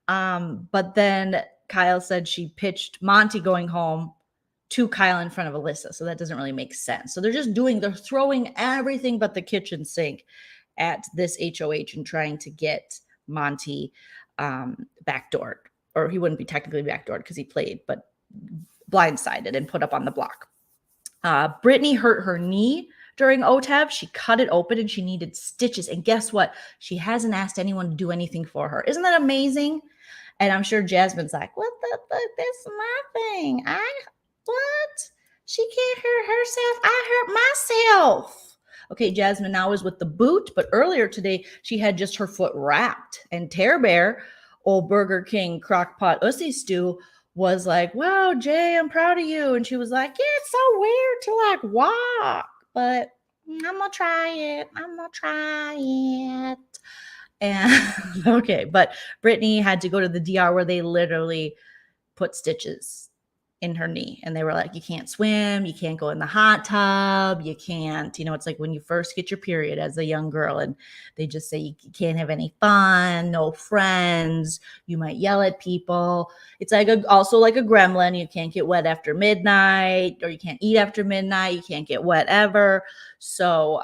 But then Kyle said she pitched Monty going home to Kyle in front of Alyssa. So that doesn't really make sense. So they're throwing everything but the kitchen sink at this HOH and trying to get Monty backdoored. Or he wouldn't be technically backdoored because he played, but blindsided and put up on the block. Brittany hurt her knee during OTAB. She cut it open and she needed stitches. And guess what? She hasn't asked anyone to do anything for her. Isn't that amazing? And I'm sure Jasmine's like, what the fuck? This is my thing. What? She can't hurt herself. I hurt myself. Okay, Jasmine now is with the boot, but earlier today, she had just her foot wrapped. And Tear Bear, old Burger King crockpot Ussy Stew, was like, wow, Jay, I'm proud of you. And she was like, yeah, it's so weird to like walk, but I'm going to try it. And okay, but Brittany had to go to the DR where they literally put stitches in her knee. And they were like, you can't swim, you can't go in the hot tub, you can't, it's like when you first get your period as a young girl and they just say you can't have any fun, no friends, you might yell at people. It's like also like a gremlin. You can't get wet after midnight, or you can't eat after midnight, you can't get wet ever. So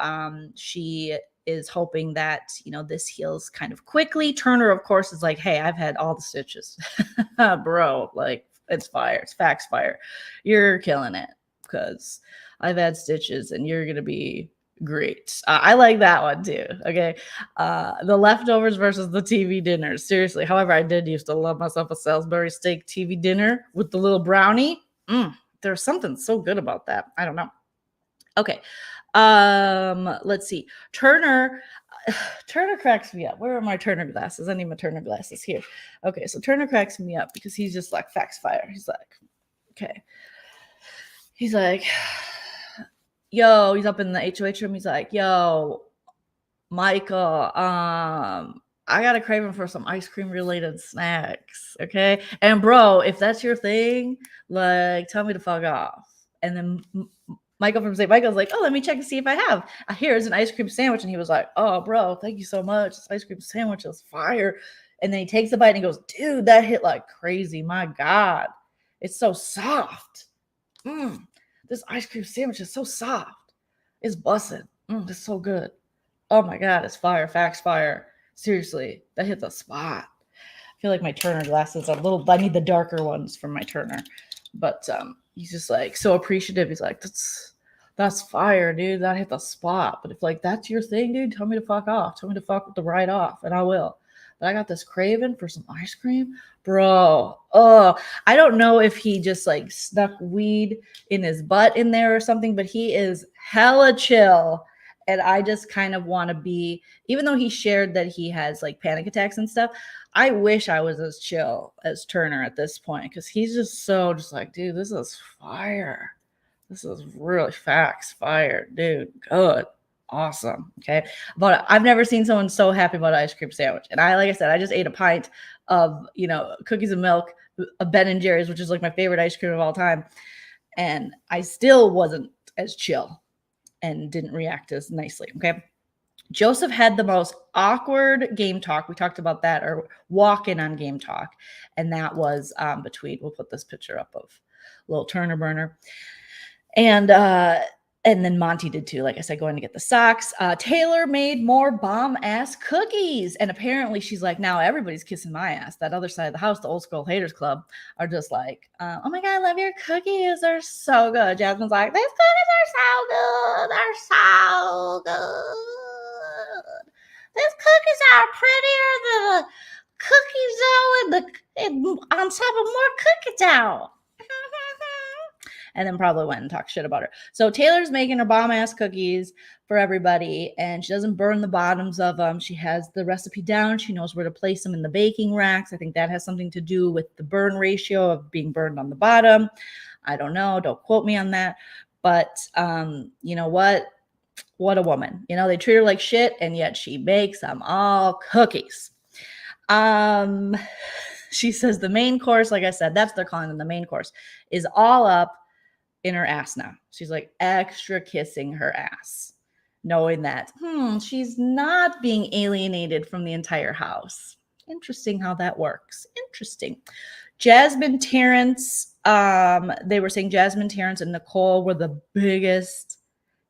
she is hoping that, this heals kind of quickly. Turner, of course, is like, hey, I've had all the stitches. Bro, like, it's fire. It's facts fire. You're killing it because I've had stitches and you're going to be great. I like that one too. Okay. The leftovers versus the TV dinners. Seriously. However, I did used to love myself a Salisbury steak TV dinner with the little brownie. There's something so good about that. I don't know. Okay. Let's see. Turner cracks me up. Where are my Turner glasses? I need my Turner glasses here. Okay, so Turner cracks me up because he's just like facts fire. He's like, okay. He's like, yo, he's up in the HOH room. He's like, yo, Michael, I got a craving for some ice cream related snacks. Okay. And bro, if that's your thing, like, tell me to fuck off. And then Michael from St. Michael's like, oh, let me check and see if I have. Here's an ice cream sandwich. And he was like, oh, bro, thank you so much. This ice cream sandwich is fire. And then he takes a bite and he goes, dude, that hit like crazy. My God. It's so soft. This ice cream sandwich is so soft. It's busted. It's so good. Oh my God, it's fire. Facts fire. Seriously, that hit the spot. I feel like my Turner glasses are I need the darker ones from my Turner. But he's just like so appreciative. He's like, that's fire, dude. That hit the spot. But if like that's your thing, dude, tell me to fuck off. Tell me to fuck with the right off, and I will. But I got this craving for some ice cream, bro. Oh, I don't know if he just like snuck weed in his butt in there or something, but he is hella chill. And I just kind of want to be, even though he shared that he has like panic attacks and stuff, I wish I was as chill as Turner at this point, because he's just like, dude, this is fire. This is really facts fire, dude. Good. awesome. Okay. But I've never seen someone so happy about an ice cream sandwich. And like I said, I just ate a pint of, cookies and milk, a Ben and Jerry's, which is like my favorite ice cream of all time. And I still wasn't as chill and didn't react as nicely. Okay. Joseph had the most awkward game talk. We talked about that, or walk-in on game talk. And that was we'll put this picture up of little Turner burner. And then Monty did too. Like I said, going to get the socks. Taylor made more bomb-ass cookies. And apparently she's like, now everybody's kissing my ass. That other side of the house, the Old School Haters Club, are just like, oh my God, I love your cookies. They're so good. Jasmine's like, these cookies are so good. They're so good. These cookies are prettier than the cookie dough on top of more cookie dough. And then probably went and talked shit about her. So Taylor's making her bomb-ass cookies for everybody, and she doesn't burn the bottoms of them. She has the recipe down. She knows where to place them in the baking racks. I think that has something to do with the burn ratio of being burned on the bottom. I don't know. Don't quote me on that. But you know what? What a woman. They treat her like shit, and yet she makes them all cookies. She says the main course, like I said, that's what they're calling them, the main course, is all up in her ass now. She's like extra kissing her ass, knowing that she's not being alienated from the entire house. Interesting how that works. Interesting. Jasmine, Terrence, they were saying Jasmine, Terrence, and Nicole were the biggest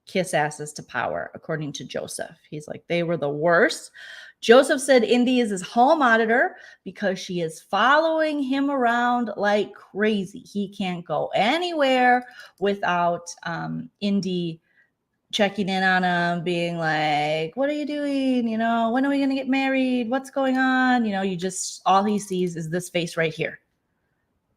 kiss asses to Power, according to Joseph. He's like, they were the worst. Joseph said Indy is his hall monitor because she is following him around like crazy. He can't go anywhere without Indy checking in on him, being like, what are you doing? When are we going to get married? What's going on? All he sees is this face right here.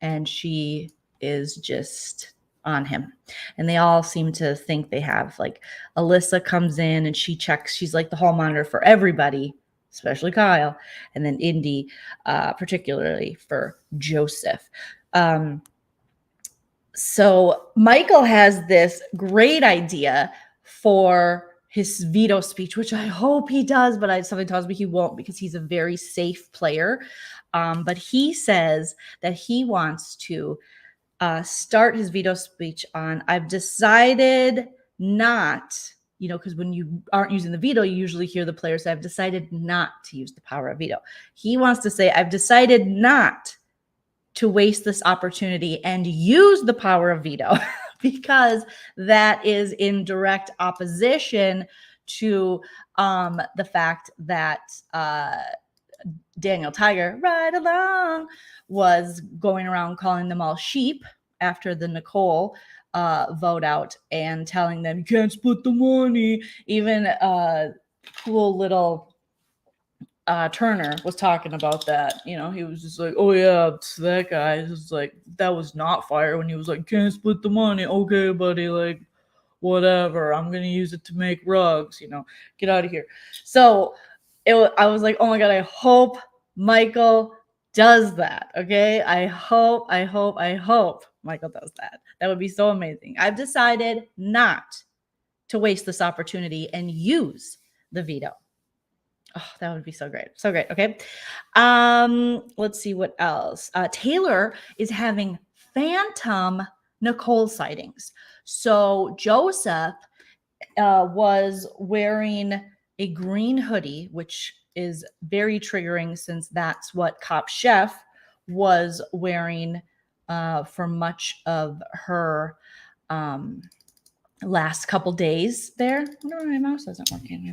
And she is just on him. And they all seem to think they have, like, Alyssa comes in and she checks. She's like the hall monitor for everybody, especially Kyle, and then Indy, particularly for Joseph. So Michael has this great idea for his veto speech, which I hope he does, but something tells me he won't because he's a very safe player. But he says that he wants to start his veto speech on, I've decided not, because when you aren't using the veto, you usually hear the player say, I've decided not to use the power of veto. He wants to say, I've decided not to waste this opportunity and use the power of veto because that is in direct opposition to the fact that Daniel Tiger, right along, was going around calling them all sheep after the Nicole vote out and telling them you can't split the money. Even cool little Turner was talking about that. He was just like, oh yeah, that guy. It was like, that was not fire when he was like, can't split the money. Okay, buddy, like, whatever. I'm going to use it to make rugs, get out of here. So I was like, oh my God, I hope Michael does that. Okay. I hope Michael does that. That would be so amazing. I've decided not to waste this opportunity and use the veto. Oh, that would be so great. So great. Okay. Let's see what else. Taylor is having phantom Nicole sightings. So Joseph was wearing a green hoodie, which is very triggering since that's what Cop Chef was wearing for much of her last couple days there. I wonder why my mouse isn't working.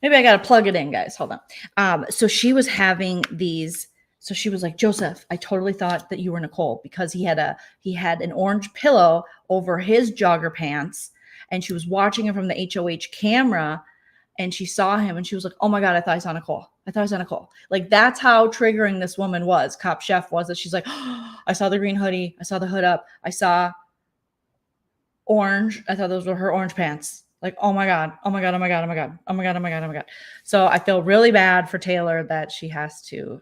Maybe I gotta plug it in, guys. Hold on. So she was having these. So she was like, Joseph, I totally thought that you were Nicole because he had an orange pillow over his jogger pants, and she was watching him from the HOH camera, and she saw him, and she was like, oh my God, I thought I saw Nicole. Like, that's how triggering this woman was. Cop Chef was that she's like, oh, I saw the green hoodie, I saw the hood up, I saw orange. I thought those were her orange pants. Like, oh my God. So I feel really bad for Taylor that she has to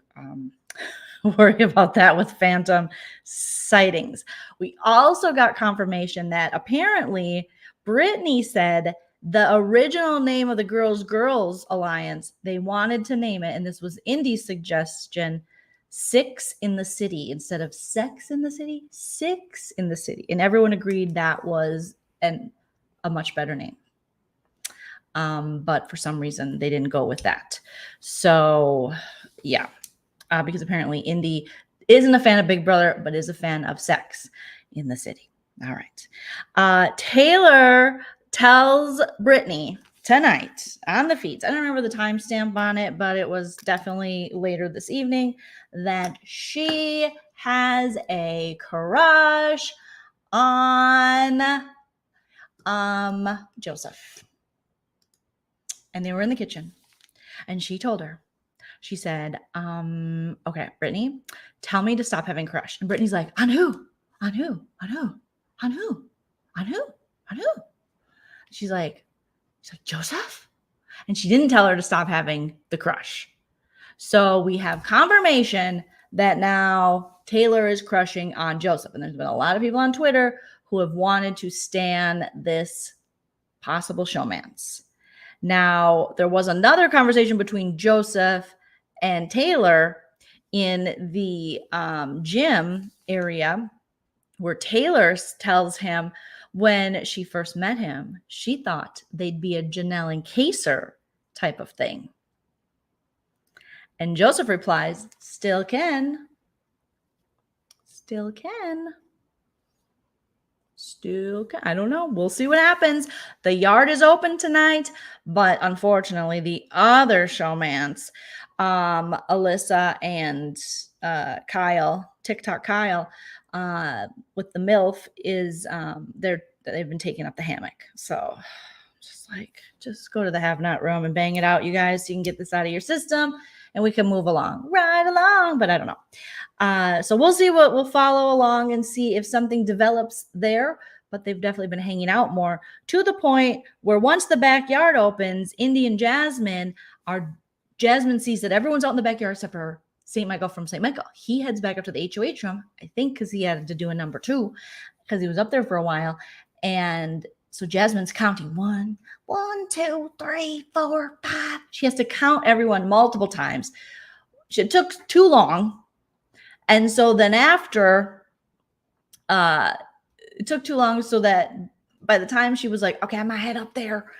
worry about that with phantom sightings. We also got confirmation that apparently Brittany said The original name of the Girls Alliance, they wanted to name it, and this was Indy's suggestion, Six in the City instead of Sex in the City, Six in the City. And everyone agreed that was a much better name. But for some reason, they didn't go with that. So, yeah, because apparently Indy isn't a fan of Big Brother, but is a fan of Sex in the City. All right. Taylor tells Brittany tonight on the feeds, I don't remember the timestamp on it, but it was definitely later this evening, that she has a crush on Joseph. And they were in the kitchen, and she told her, she said, okay, Brittany, tell me to stop having a crush. And Brittany's like, on who? On who? On who? On who? On who? On who? She's like, Joseph? And she didn't tell her to stop having the crush. So we have confirmation that now Taylor is crushing on Joseph. And there's been a lot of people on Twitter who have wanted to stand this possible showmance. Now, there was another conversation between Joseph and Taylor in the gym area where Taylor tells him when she first met him, she thought they'd be a Janelle and Kaser type of thing. And Joseph replies, still can. Still can. Still can. I don't know. We'll see what happens. The yard is open tonight, but unfortunately, the other showmance, Alyssa and Kyle, TikTok Kyle, with the MILF, is they've been taking up the hammock. So just go to the have not room and bang it out, you guys, so you can get this out of your system and we can move along right along. But I don't know. So we'll see what we'll follow along and see if something develops there. But they've definitely been hanging out more, to the point where once the backyard opens, Indy and Jasmine sees that everyone's out in the backyard except for St. Michael from St. Michael. He heads back up to the HOH room, I think because he had to do a number 2 because he was up there for a while. And so Jasmine's counting 1, 2, 3, 4, 5. She has to count everyone multiple times. It took too long. And so then after, it took too long, so that by the time she was like, okay, I'm going to head up there,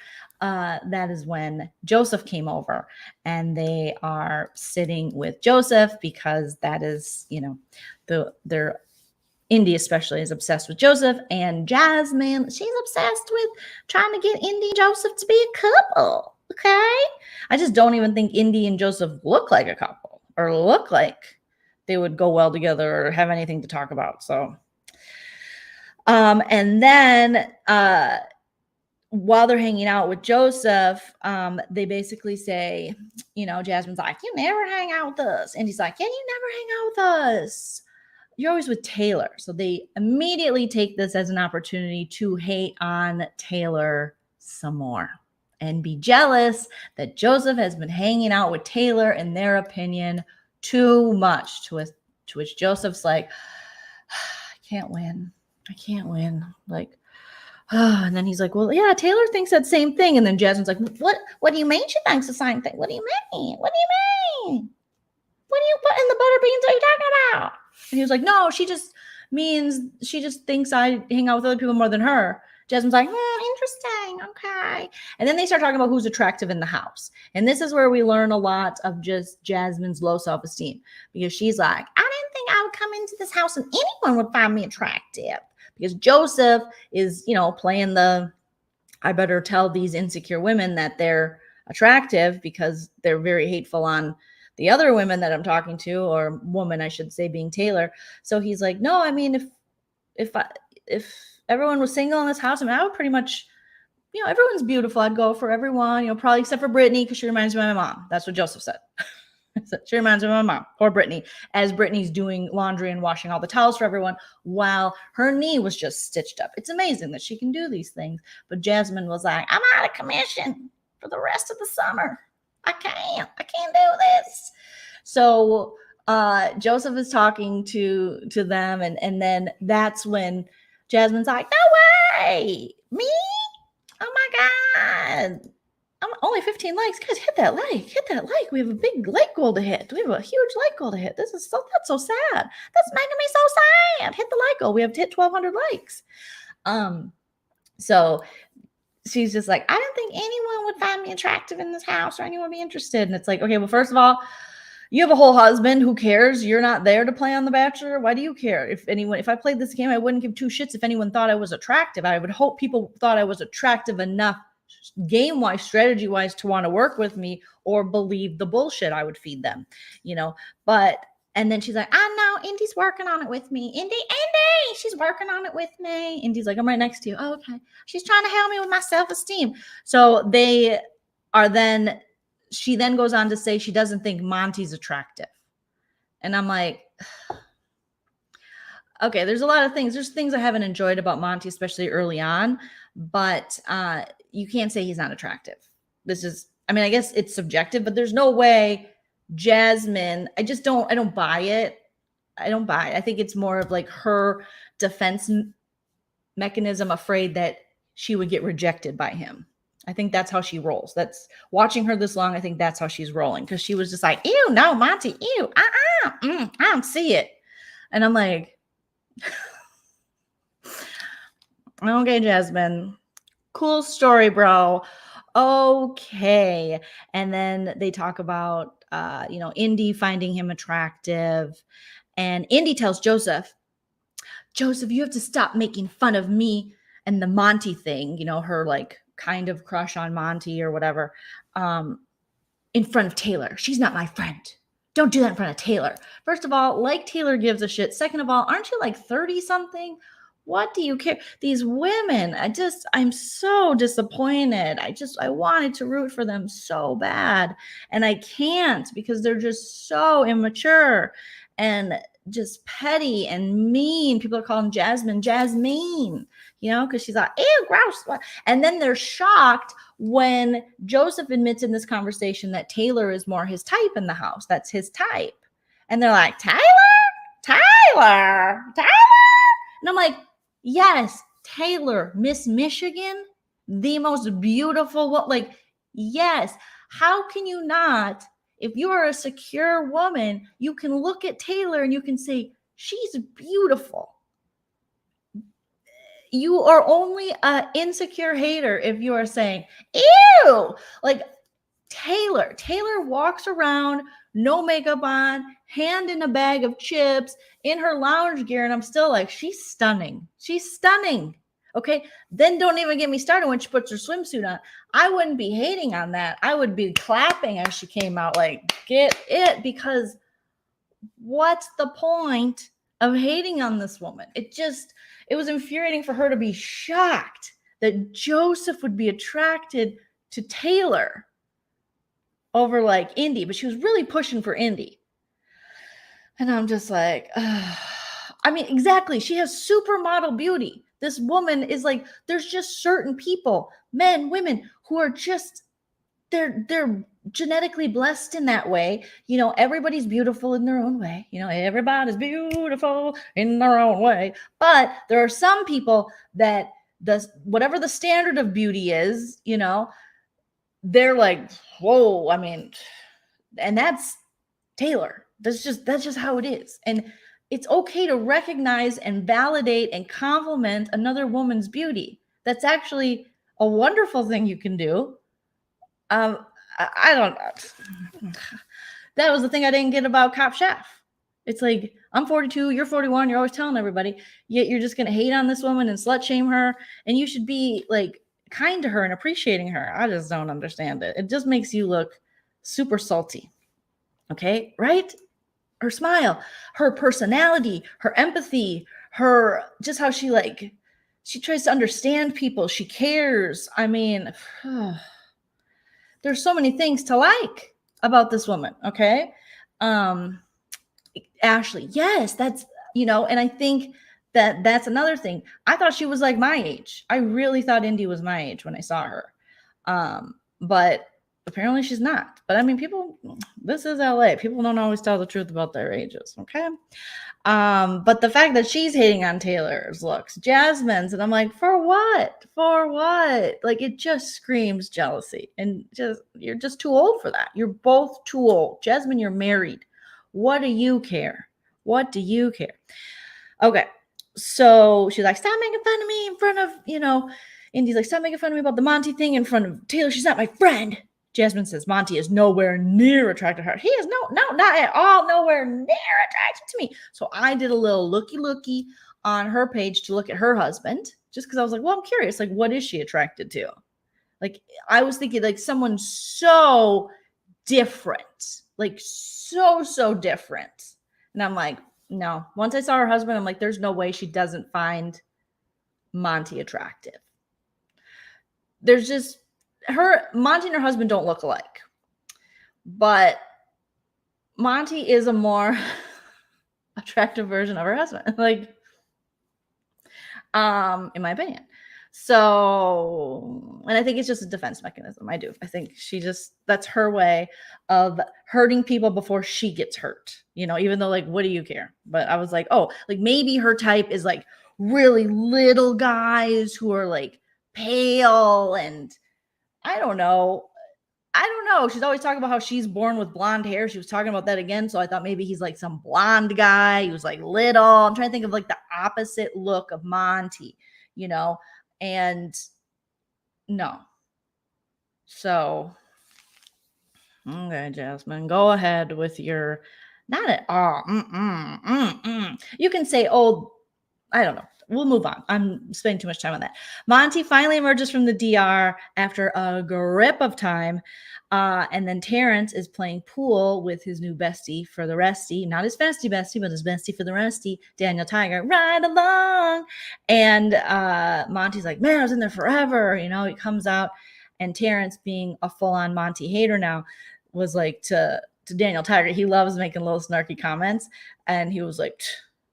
that is when Joseph came over, and they are sitting with Joseph because that is, their Indy especially is obsessed with Joseph, and Jasmine, she's obsessed with trying to get Indy and Joseph to be a couple. Okay. I just don't even think Indy and Joseph look like a couple or look like they would go well together or have anything to talk about. So, and then, while they're hanging out with Joseph, they basically say, Jasmine's like, you never hang out with us. And he's like, yeah, you never hang out with us. You're always with Taylor. So they immediately take this as an opportunity to hate on Taylor some more and be jealous that Joseph has been hanging out with Taylor, in their opinion, too much. To which Joseph's like, I can't win. Like, and then he's like, well, yeah, Taylor thinks that same thing. And then Jasmine's like, what do you mean she thinks the same thing? What do you mean? What do you put in the butter beans? What are you talking about? And he was like, no, she just thinks I hang out with other people more than her. Jasmine's like, interesting. Okay. And then they start talking about who's attractive in the house. And this is where we learn a lot of just Jasmine's low self-esteem, because she's like, I didn't think I would come into this house and anyone would find me attractive. Because Joseph is, playing I better tell these insecure women that they're attractive because they're very hateful on the other women that I'm talking to, or woman, I should say, being Taylor. So he's like, no, I mean, if everyone was single in this house, I would pretty much, everyone's beautiful. I'd go for everyone, probably except for Brittany, because she reminds me of my mom. That's what Joseph said. She reminds me of my mom, or Brittany, as Brittany's doing laundry and washing all the towels for everyone while her knee was just stitched up. It's amazing that she can do these things. But Jasmine was like, I'm out of commission for the rest of the summer. I can't do this. So Joseph is talking to them, and then that's when Jasmine's like, no way, me? Oh my I'm only 15 likes. Guys, hit that like. We have a big like goal to hit. We have a huge like goal to hit. That's so sad. That's making me so sad. Hit the like goal. We have to hit 1,200 likes. So she's just like, I don't think anyone would find me attractive in this house or anyone would be interested. And it's like, okay, well, first of all, you have a whole husband. Who cares? You're not there to play on The Bachelor. Why do you care? If I played this game, I wouldn't give two shits if anyone thought I was attractive. I would hope people thought I was attractive enough game-wise, strategy-wise to want to work with me or believe the bullshit I would feed them, but, and then she's like, I know Indy's working on it with me. Indy, she's working on it with me. Indy's like, I'm right next to you. Oh, okay. She's trying to help me with my self-esteem. So she then goes on to say she doesn't think Monty's attractive. And I'm like, okay, there's a lot of things. There's things I haven't enjoyed about Monty, especially early on, but you can't say he's not attractive. I guess it's subjective, but there's no way Jasmine, I don't buy it. I think it's more of like her defense mechanism, afraid that she would get rejected by him. I think that's how she rolls. That's watching her this long. I think that's how she's rolling, because she was just like, ew, no, Monty, ew, I don't see it. And I'm like, okay, Jasmine, cool story, bro. Okay. And then they talk about, Indy finding him attractive. And Indy tells Joseph, you have to stop making fun of me and the Monty thing, her like kind of crush on Monty or whatever, in front of Taylor. She's not my friend. Don't do that in front of Taylor. First of all, like Taylor gives a shit. Second of all, aren't you like 30 something? What do you care? These women, I'm so disappointed. I wanted to root for them so bad. And I can't, because they're just so immature and just petty and mean. People are calling Jasmine, because she's like, ew, gross. And then they're shocked when Joseph admits in this conversation that Taylor is more his type in the house. That's his type. And they're like, Tyler? And I'm like, yes, Taylor, Miss Michigan, the most beautiful, yes. How can you not? If you are a secure woman, you can look at Taylor and you can say, she's beautiful. You are only an insecure hater if you are saying, ew, like Taylor walks around, no makeup on, hand in a bag of chips, in her lounge gear, and I'm still like, she's stunning. Okay, then don't even get me started when she puts her swimsuit on. I wouldn't be hating on that. I would be clapping as she came out, like, get it, because what's the point of hating on this woman? It was infuriating for her to be shocked that Joseph would be attracted to Taylor over like Indy, but she was really pushing for Indy. And I'm just like, exactly. She has supermodel beauty. This woman is like, there's just certain people, men, women, who are just, they're genetically blessed in that way. Everybody's beautiful in their own way. Everybody's beautiful in their own way. But there are some people that whatever the standard of beauty is, they're like, whoa, and that's Taylor. That's just how it is. And it's okay to recognize and validate and compliment another woman's beauty. That's actually a wonderful thing you can do. I don't know. That was the thing I didn't get about Cop Chef. It's like, I'm 42, you're 41, you're always telling everybody, yet you're just going to hate on this woman and slut shame her. And you should be like kind to her and appreciating her. I just don't understand it. It just makes you look super salty. Okay, right? Her smile, her personality, her empathy, her just how she tries to understand people. She cares. There's so many things to like about this woman. Okay. Ashley. Yes, that's, and I think that's another thing. I thought she was like my age. I really thought Indy was my age when I saw her. But apparently she's not. But I mean, people, this is LA. People don't always tell the truth about their ages, okay? But the fact that she's hating on Taylor's looks, Jasmine's, and I'm like, for what? For what? Like, it just screams jealousy. And just, you're just too old for that. You're both too old. Jasmine, you're married. What do you care? What do you care? Okay. So she's like, stop making fun of me in front of, Indy's like, stop making fun of me about the Monty thing in front of Taylor. She's not my friend. Jasmine says Monty is nowhere near attracted to her. He is not at all nowhere near attracted to me. So I did a little looky on her page to look at her husband, just because I was like, well, I'm curious, like, what is she attracted to? Like, I was thinking like someone so different, like so different. And I'm like, no. Once I saw her husband, I'm like, there's no way she doesn't find Monty attractive. There's just Monty and her husband don't look alike, but Monty is a more attractive version of her husband, like, in my opinion. So, and I think it's just a defense mechanism. I think that's her way of hurting people before she gets hurt, even though, like, what do you care? But I was like, oh, like, maybe her type is like really little guys who are like pale, and I don't know. She's always talking about how she's born with blonde hair. She was talking about that again. So I thought maybe he's like some blonde guy. He was like little. I'm trying to think of like the opposite look of Monty, and no. So, okay, Jasmine, go ahead with your, not at all. You can say, oh, I don't know. We'll move on. I'm spending too much time on that. Monty finally emerges from the DR after a grip of time. And then Terrence is playing pool with his new bestie for the resty. Not his bestie, but his bestie for the resty, Daniel Tiger, right along. And Monty's like, man, I was in there forever. He comes out, and Terrence, being a full-on Monty hater now, was like to Daniel Tiger, he loves making little snarky comments. And he was like,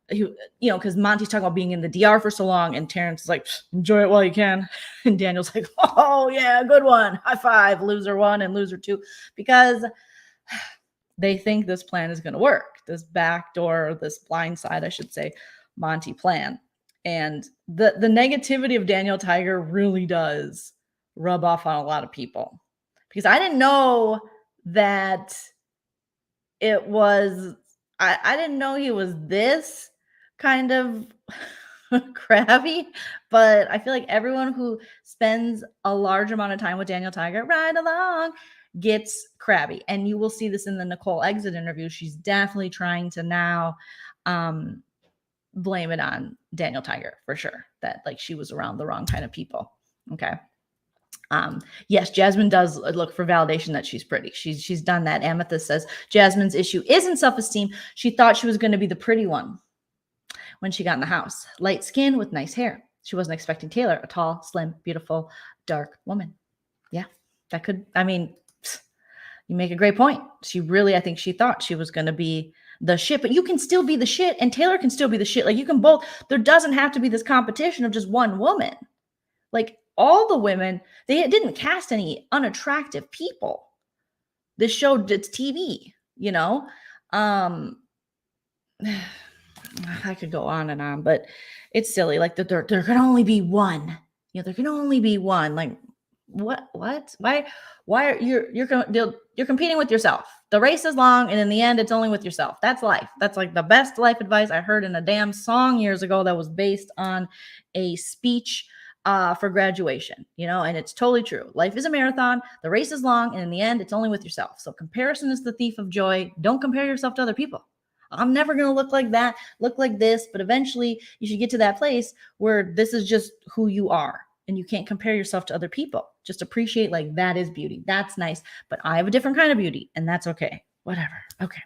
because Monty's talking about being in the DR for so long, and Terrence is like, enjoy it while you can. And Daniel's like, oh yeah, good one. High five, loser one and loser two, because they think this plan is going to work. This backdoor, this blind side, I should say, Monty plan. And the negativity of Daniel Tiger really does rub off on a lot of people, because I didn't know that it was, I didn't know he was this kind of crabby, but I feel like everyone who spends a large amount of time with Daniel Tiger right along gets crabby. And you will see this in the Nicole exit interview. She's definitely trying to now blame it on Daniel Tiger for sure, that like she was around the wrong kind of people. Okay. Yes, Jasmine does look for validation that she's pretty. She's done that. Amethyst says Jasmine's issue isn't self-esteem. She thought she was going to be the pretty one when she got in the house. Light skin with nice hair. She wasn't expecting Taylor, a tall, slim, beautiful, dark woman. Yeah, that could, I mean, you make a great point. I think she thought she was going to be the shit, but you can still be the shit, and Taylor can still be the shit. Like, you can both, there doesn't have to be this competition of just one woman. Like, all the women, they didn't cast any unattractive people. This show, it's TV, I could go on and on, but it's silly. Like, there can only be one. There can only be one. Like, what? Why are you're competing with yourself? The race is long, and in the end, it's only with yourself. That's life. That's like the best life advice I heard in a damn song years ago that was based on a speech for graduation, and it's totally true. Life is a marathon. The race is long, and in the end, it's only with yourself. So comparison is the thief of joy. Don't compare yourself to other people. I'm never going to look like that, look like this, but eventually you should get to that place where this is just who you are, and you can't compare yourself to other people. Just appreciate, like, that is beauty. That's nice, but I have a different kind of beauty, and that's okay. Whatever. Okay.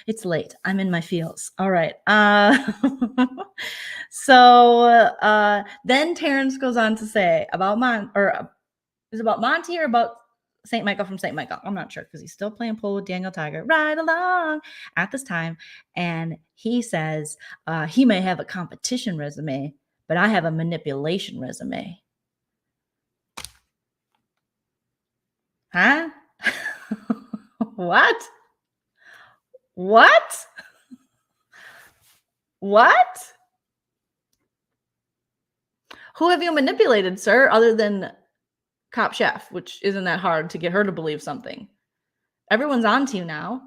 It's late. I'm in my feels. All right. So then Terrence goes on to say about is it about Monty or about St. Michael from St. Michael? I'm not sure, because he's still playing pool with Daniel Tiger right along at this time. And he says he may have a competition resume, but I have a manipulation resume. Huh? What? What? What? Who have you manipulated, sir, other than Cop Chef, which isn't that hard to get her to believe something? Everyone's on to you now.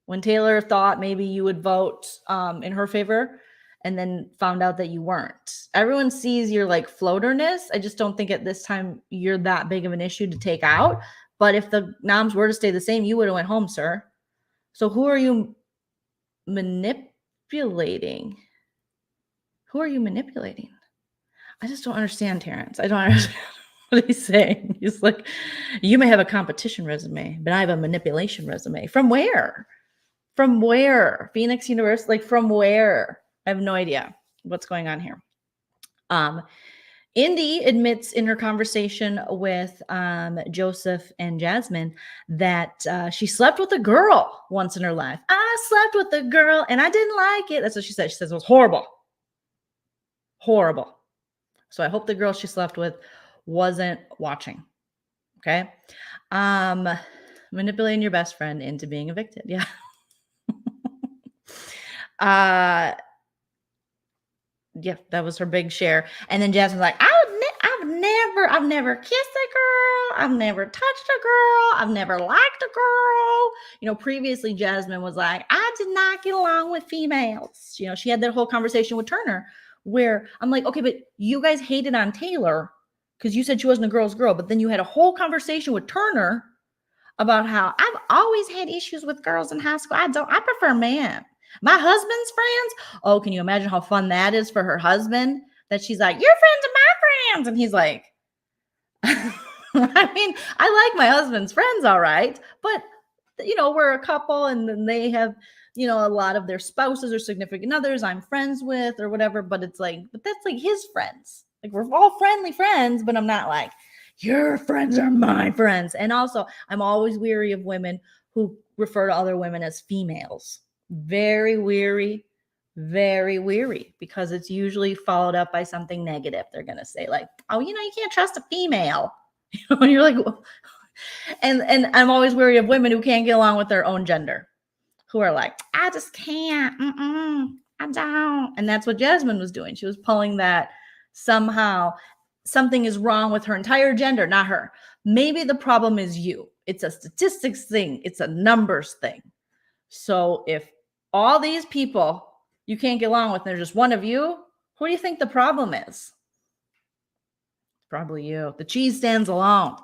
When Taylor thought maybe you would vote in her favor and then found out that you weren't. Everyone sees your like floaterness. I just don't think at this time you're that big of an issue to take out. But if the noms were to stay the same, you would have went home, sir. So who are you manipulating? Who are you manipulating? I just don't understand, Terrence. I don't understand what he's saying. He's like, you may have a competition resume, but I have a manipulation resume. From where? From where? Phoenix University? Like from where? I have no idea what's going on here. Indy admits in her conversation with Joseph and Jasmine that she slept with a girl once in her life. I slept with a girl and I didn't like it. That's what she said. She says it was horrible. Horrible. So I hope the girl she slept with wasn't watching. Okay. Manipulating your best friend into being evicted. Yeah. Yeah, that was her big share. And then Jasmine's like, I've never kissed a girl. I've never touched a girl. I've never liked a girl. You know, previously Jasmine was like, I did not get along with females. You know, she had that whole conversation with Turner where I'm like, okay, but you guys hated on Taylor because you said she wasn't a girl's girl. But then you had a whole conversation with Turner about how I've always had issues with girls in high school. I prefer men. My husband's friends. Oh, can you imagine how fun that is for her husband? That she's like, your friends are my friends. And he's like, I mean, I like my husband's friends, all right. But, you know, we're a couple and then they have, you know, a lot of their spouses or significant others I'm friends with or whatever. But it's like, but that's like his friends. Like we're all friendly friends, but I'm not like, your friends are my friends. And also, I'm always weary of women who refer to other women as females. Very weary, because it's usually followed up by something negative. They're going to say like, oh, you know, you can't trust a female. You know, and you're like, well, and I'm always weary of women who can't get along with their own gender, who are like, I just can't. I don't. And that's what Jasmine was doing. She was pulling that somehow something is wrong with her entire gender, not her. Maybe the problem is you. It's a statistics thing. It's a numbers thing. So if all these people you can't get along with, and there's just one of you, who do you think the problem is? Probably you. The cheese stands alone,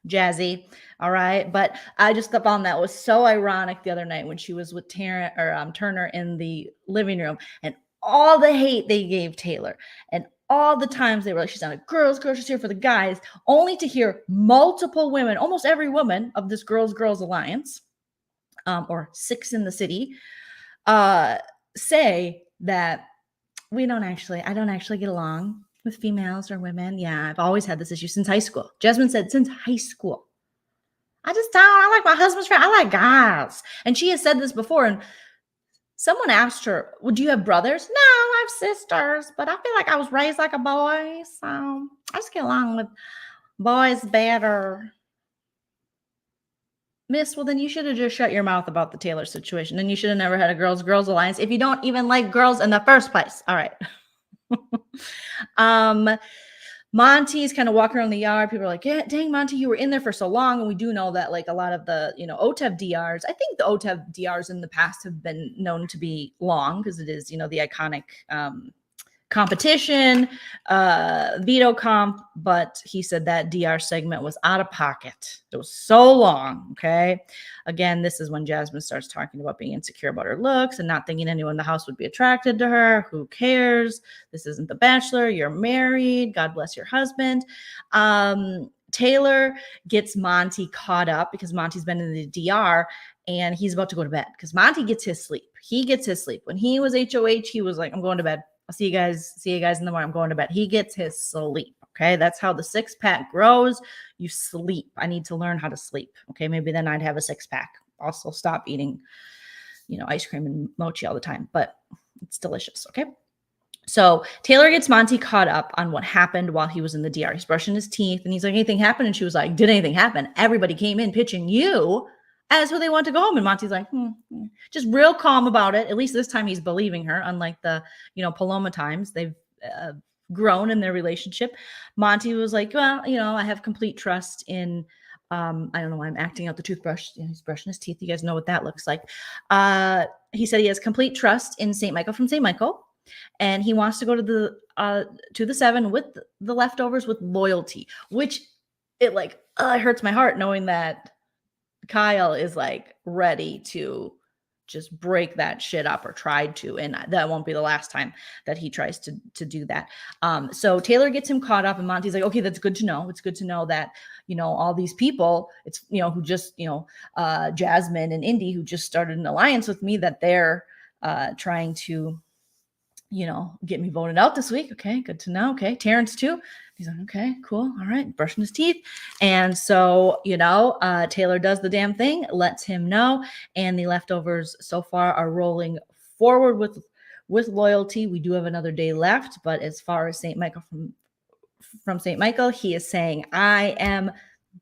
Jazzy. All right. But I just found that was so ironic the other night when she was with Turner in the living room and all the hate they gave Taylor and all the times they were like, she's not a girl's girl, she's here for the guys, only to hear multiple women, almost every woman of this girls alliance, or Six in the City, say that I don't actually get along with females or women. Yeah, I've always had this issue since high school. Jasmine said since high school. I just don't. I like my husband's friend. I like guys. And she has said this before. And someone asked her, well, do you have brothers? No, I have sisters. But I feel like I was raised like a boy. So I just get along with boys better. Miss, well, then you should have just shut your mouth about the Taylor situation. Then you should have never had a girls alliance if you don't even like girls in the first place. All right. Monty's kind of walking around the yard. People are like, yeah, dang, Monty, you were in there for so long. And we do know that like a lot of the, you know, OTEV DRs, I think the OTEV DRs in the past have been known to be long because it is, you know, the iconic competition, Veto comp, but he said that DR segment was out of pocket. It was so long. Okay. Again, this is when Jasmine starts talking about being insecure about her looks and not thinking anyone in the house would be attracted to her. Who cares? This isn't The Bachelor. You're married. God bless your husband. Taylor gets Monty caught up because Monty's been in the DR and he's about to go to bed because Monty gets his sleep. He gets his sleep. When he was HOH, he was like, I'm going to bed. I'll see you guys in the morning. I'm going to bed. He gets his sleep. Okay. That's how the 6-pack grows. You sleep. I need to learn how to sleep. Okay. Maybe then I'd have a 6-pack. Also stop eating, you know, ice cream and mochi all the time, but it's delicious. Okay. So Taylor gets Monty caught up on what happened while he was in the DR. He's brushing his teeth and he's like, anything happened? And she was like, did anything happen? Everybody came in pitching you as who they want to go home. And Monty's like, just real calm about it. At least this time he's believing her, unlike the, Paloma times. They've grown in their relationship. Monty was like, well, I have complete trust in, I don't know why I'm acting out the toothbrush. He's brushing his teeth. You guys know what that looks like. He said he has complete trust in St. Michael from St. Michael. And he wants to go to the 7 with the leftovers with loyalty, which it hurts my heart knowing that Kyle is like ready to just break that shit up, or tried to, and that won't be the last time that he tries to do that. So Taylor gets him caught up, and Monty's like, okay, that's good to know. It's good to know that, all these people, it's, who just, Jasmine and Indy, who just started an alliance with me, that they're trying to, get me voted out this week. Okay, good to know. Okay, Terrence too. He's like, okay, cool. All right, brushing his teeth. And so, Taylor does the damn thing, lets him know. And the leftovers so far are rolling forward with loyalty. We do have another day left. But as far as St. Michael from St. Michael, he is saying, I am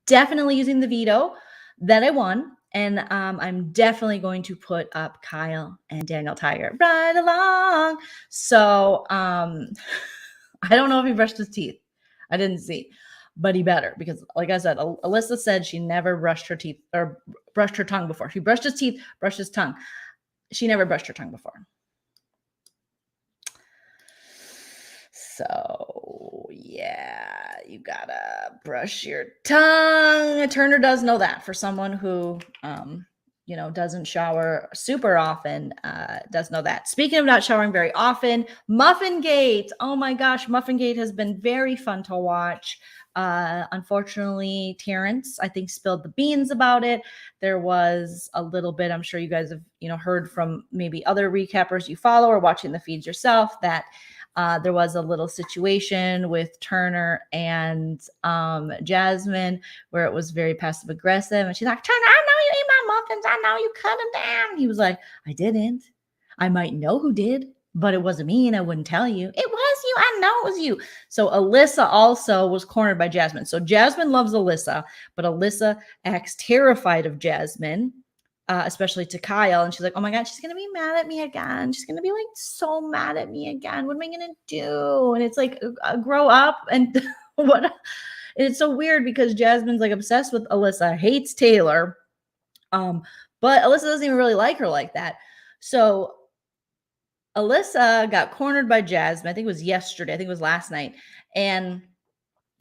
definitely using the veto that I won. And I'm definitely going to put up Kyle and Daniel Tiger right along. So I don't know if he brushed his teeth. I didn't see, but he better, because like I said, Alyssa said she never brushed her teeth or brushed her tongue before. She brushed his teeth, brushed his tongue. She never brushed her tongue before. So yeah, you gotta brush your tongue. Turner does know that. For someone who, doesn't shower super often, does know that. Speaking of not showering very often, Muffin Gate. Oh my gosh, Muffin Gate has been very fun to watch. Unfortunately, Terrence, I think, spilled the beans about it. There was a little bit, I'm sure you guys have, heard from maybe other recappers you follow or watching the feeds yourself, that there was a little situation with Turner and Jasmine where it was very passive aggressive. And she's like, Turner, I know you ate my muffins. I know you cut them down. He was like, I didn't. I might know who did, but it wasn't me and I wouldn't tell you. It was you. I know it was you. So Alyssa also was cornered by Jasmine. So Jasmine loves Alyssa, but Alyssa acts terrified of Jasmine. Especially to Kyle. And she's like, oh my God, she's going to be mad at me again. She's going to be like so mad at me again. What am I going to do? And it's like, grow up. And what? And it's so weird because Jasmine's like obsessed with Alyssa, hates Taylor. But Alyssa doesn't even really like her like that. So Alyssa got cornered by Jasmine. I think it was yesterday. I think it was last night. And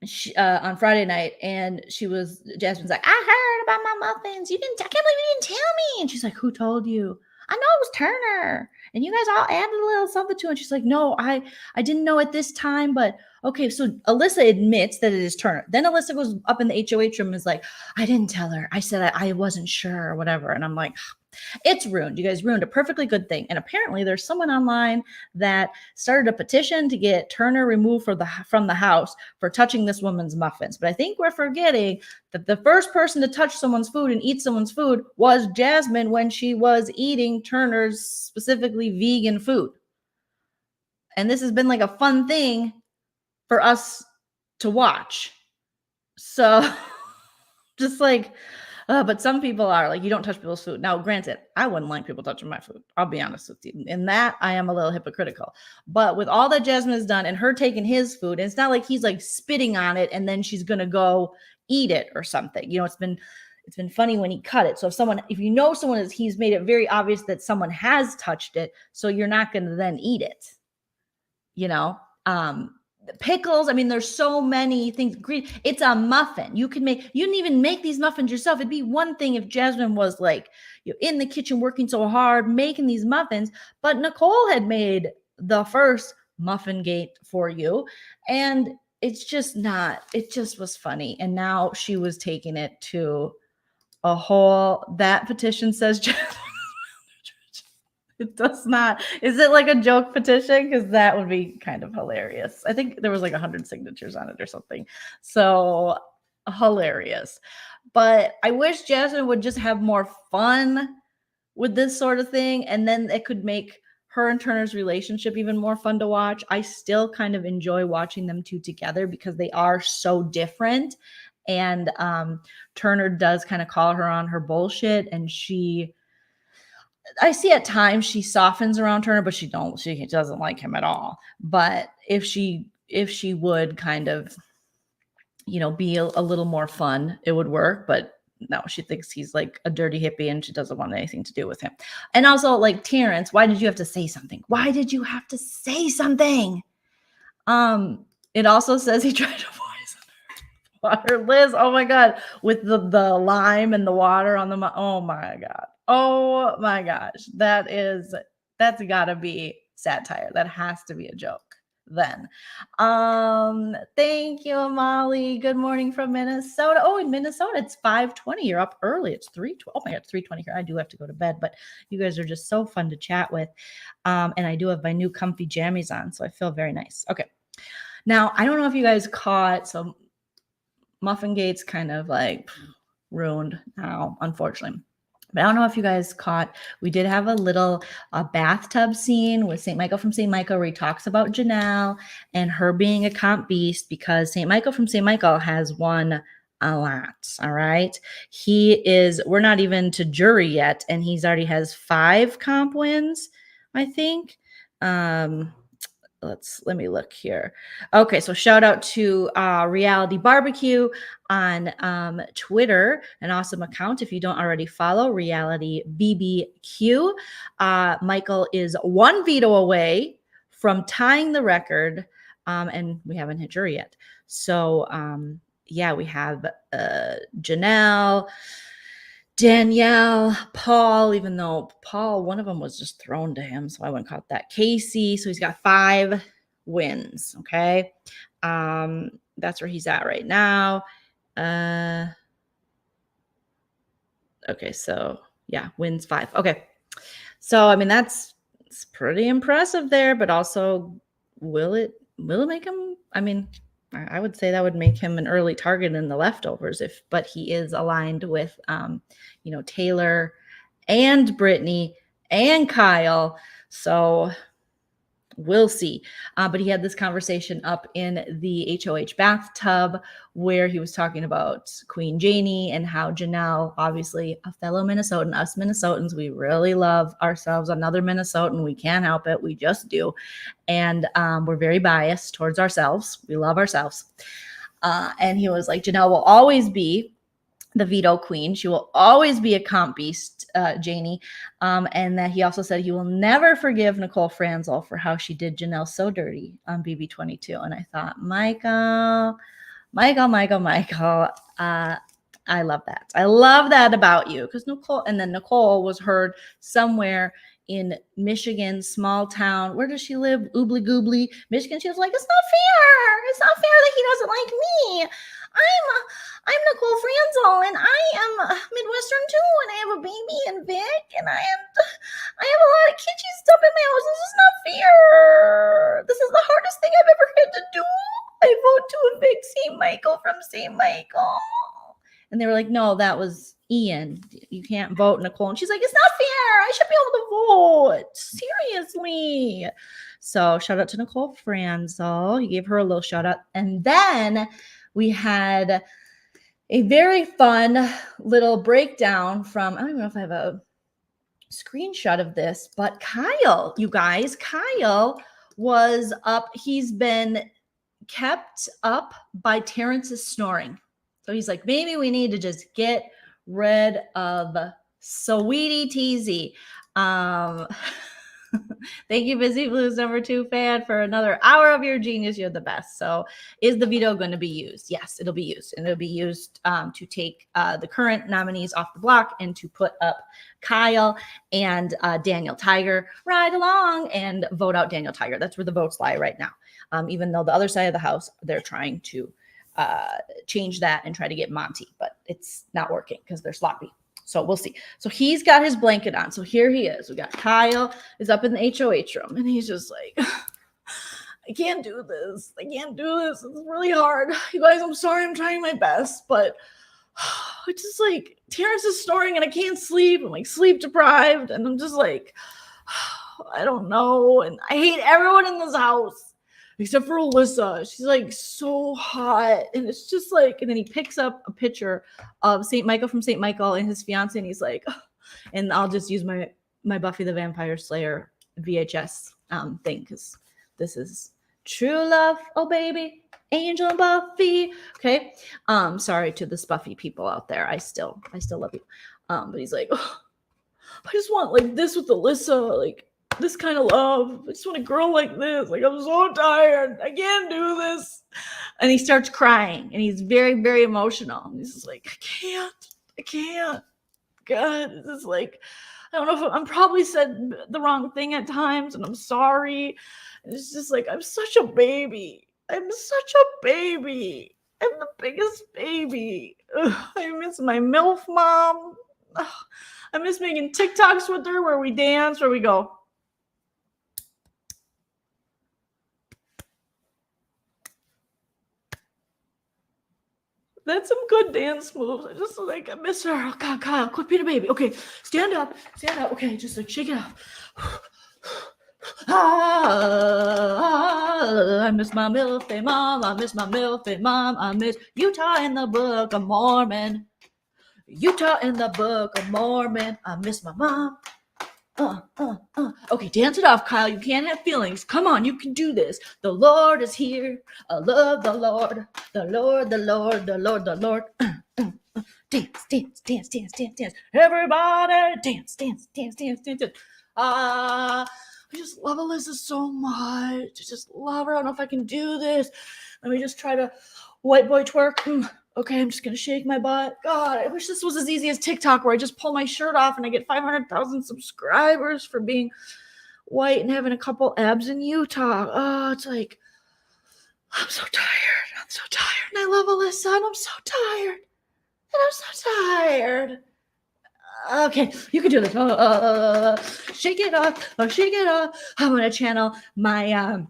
she, on Friday night, and Jasmine's like, I heard about my muffins. I can't believe you didn't tell me. And she's like, who told you? I know it was Turner. And you guys all added a little something to it. And she's like, no, I didn't know at this time, but okay. So Alyssa admits that it is Turner. Then Alyssa goes up in the HOH room and is like, I didn't tell her. I said I wasn't sure or whatever. And I'm like, it's ruined. You guys ruined a perfectly good thing. And apparently there's someone online that started a petition to get Turner removed from the house for touching this woman's muffins. But I think we're forgetting that the first person to touch someone's food and eat someone's food was Jasmine when she was eating Turner's specifically vegan food. And this has been like a fun thing for us to watch. So just like, but some people are like, you don't touch people's food. Now, granted, I wouldn't like people touching my food. I'll be honest with you. In that, I am a little hypocritical. But with all that Jasmine has done and her taking his food, and it's not like he's like spitting on it and then she's going to go eat it or something. It's been funny when he cut it. So if you know someone he's made it very obvious that someone has touched it. So you're not going to then eat it. Pickles. I mean, there's so many things. It's a muffin. You didn't even make these muffins yourself. It'd be one thing if Jasmine was like, in the kitchen working so hard, making these muffins, but Nicole had made the first Muffin Gate for you. And it just was funny. And now she was taking it to that petition says Jasmine. It does not. Is it like a joke petition? Because that would be kind of hilarious. I think there was like 100 signatures on it or something. So hilarious. But I wish Jasmine would just have more fun with this sort of thing. And then it could make her and Turner's relationship even more fun to watch. I still kind of enjoy watching them two together because they are so different. And Turner does kind of call her on her bullshit, and I see at times she softens around Turner, but she doesn't like him at all. But if she would kind of, be a little more fun, it would work. But no, she thinks he's like a dirty hippie and she doesn't want anything to do with him. And also, like, Terrence, why did you have to say something? Why did you have to say something? It also says he tried to poison water. Liz, oh my God, with the lime and the water on the, oh my God. Oh my gosh. That's gotta be satire. That has to be a joke then. Thank you, Molly. Good morning from Minnesota. Oh, in Minnesota, it's 5:20. You're up early. It's 3:20. Oh my God, 3:20 here. I do have to go to bed, but you guys are just so fun to chat with. And I do have my new comfy jammies on, so I feel very nice. Okay. Now, I don't know if you guys caught, so Muffin Gate's kind of like ruined now, unfortunately. But I don't know if you guys caught, we did have a bathtub scene with St. Michael from St. Michael where he talks about Janelle and her being a comp beast because St. Michael from St. Michael has won a lot. All right. We're not even to jury yet, and he's already has 5 comp wins, I think. Let me look here. Okay, so shout out to Reality Barbecue on Twitter, an awesome account. If you don't already follow Reality BBQ, Michael is 1 veto away from tying the record, and we haven't hit jury yet. So yeah, we have Janelle, Danielle, Paul, even though Paul, one of them was just thrown to him, so I wouldn't count that. Casey, so he's got 5 wins, okay? That's where he's at right now. Okay, so yeah, wins 5. Okay, so I mean it's pretty impressive there, but also will it make him? I mean, I would say that would make him an early target in the leftovers but he is aligned with, Taylor and Brittany and Kyle. So we'll see. But he had this conversation up in the HOH bathtub where he was talking about Queen Janie and how Janelle, obviously a fellow Minnesotan, us Minnesotans, we really love ourselves another Minnesotan. We can't help it. We just do. And we're very biased towards ourselves. We love ourselves. And he was like, Janelle will always be the veto queen. She will always be a comp beast, Janie. And that he also said he will never forgive Nicole Franzel for how she did Janelle so dirty on BB22. And I thought, Michael, I love that. I love that about you. Because Nicole was heard somewhere in Michigan, small town. Where does she live? Oobly Goobly, Michigan. She was like, it's not fair. It's not fair that he doesn't like me. I'm Nicole Franzel, and I am Midwestern too, and I have a baby and Vic, and I have a lot of kitschy stuff in my house. This is not fair. This is the hardest thing I've ever had to do. I vote to evict St. Michael from St. Michael. And they were like, no, that was Ian. You can't vote Nicole. And she's like, it's not fair. I should be able to vote. Seriously. So shout out to Nicole Franzel. He gave her a little shout out. And then we had a very fun little breakdown from, I don't even know if I have a screenshot of this, but Kyle, you guys, Kyle was up. He's been kept up by Terrence's snoring. So he's like, maybe we need to just get rid of Sweetie Teasy. Thank you, Busy Blues #2 fan, for another hour of your genius. You're the best. So is the veto going to be used? Yes, it'll be used. And it'll be used to take the current nominees off the block and to put up Kyle and Daniel Tiger right along and vote out Daniel Tiger. That's where the votes lie right now. Even though the other side of the house, they're trying to change that and try to get Monty, but it's not working because they're sloppy. So we'll see. So he's got his blanket on. So here he is. We got Kyle is up in the HOH room, and he's just like, I can't do this. I can't do this. It's really hard. You guys, I'm sorry. I'm trying my best, but it's just like Terrence is snoring and I can't sleep. I'm like sleep deprived, and I'm just like, I don't know. And I hate everyone in this house except for Alyssa. She's like so hot. And it's just like, and then he picks up a picture of St. Michael from St. Michael and his fiance. And he's like, oh. And I'll just use my Buffy the Vampire Slayer VHS thing because this is true love. Oh, baby. Angel and Buffy. Okay. Sorry to the Spuffy people out there. I still love you. But he's like, oh, I just want like this with Alyssa, like this kind of love. I just want a girl like this. Like, I'm so tired. I can't do this. And he starts crying and he's very, very emotional. And he's just like, I can't. God, this is like, I don't know if I'm probably said the wrong thing at times and I'm sorry. And it's just like, I'm such a baby. I'm the biggest baby. Ugh, I miss my MILF mom. Ugh, I miss making TikToks with her where we dance, where we go. That's some good dance moves. I just like, I miss her. Oh, God, Kyle, quit being a baby. Okay, stand up. Okay, just like shake it off. I miss my milfy mom. I miss Utah in the Book of Mormon. I miss my mom. Okay, dance it off, Kyle. You can't have feelings. Come on, you can do this. The Lord is here. I love the Lord. The Lord. Dance. Everybody, dance. I just love Alyssa so much. I just love her. I don't know if I can do this. Let me just try to white boy twerk. Okay, I'm just going to shake my butt. God, I wish this was as easy as TikTok where I just pull my shirt off and I get 500,000 subscribers for being white and having a couple abs in Utah. Oh, it's like, I'm so tired. And I love Alyssa and I'm so tired. Okay, you can do this. Shake it off. I'm going to channel my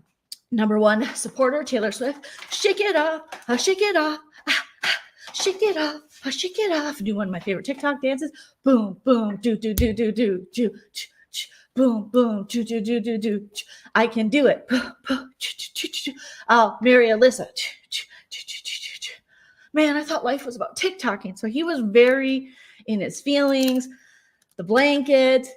number one supporter, Taylor Swift. Shake it off. Shake it off. Do one of my favorite TikTok dances. Boom, boom, do. Boom, boom, do. I can do it. I'll marry Alyssa. Man, I thought life was about TikToking. So he was very in his feelings. The blanket.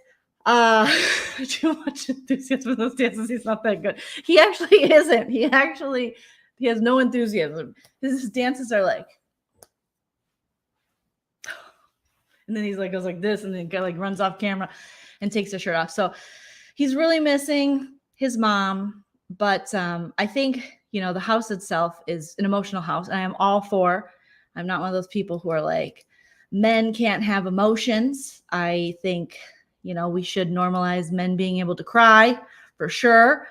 Too much enthusiasm for those dances. He's not that good. He actually isn't. He has no enthusiasm. His dances are like, and then he's like goes like this, and then like runs off camera and takes the shirt off. So he's really missing his mom. But I think, the house itself is an emotional house, and I am all for. I'm not one of those people who are like, men can't have emotions. I think, we should normalize men being able to cry for sure.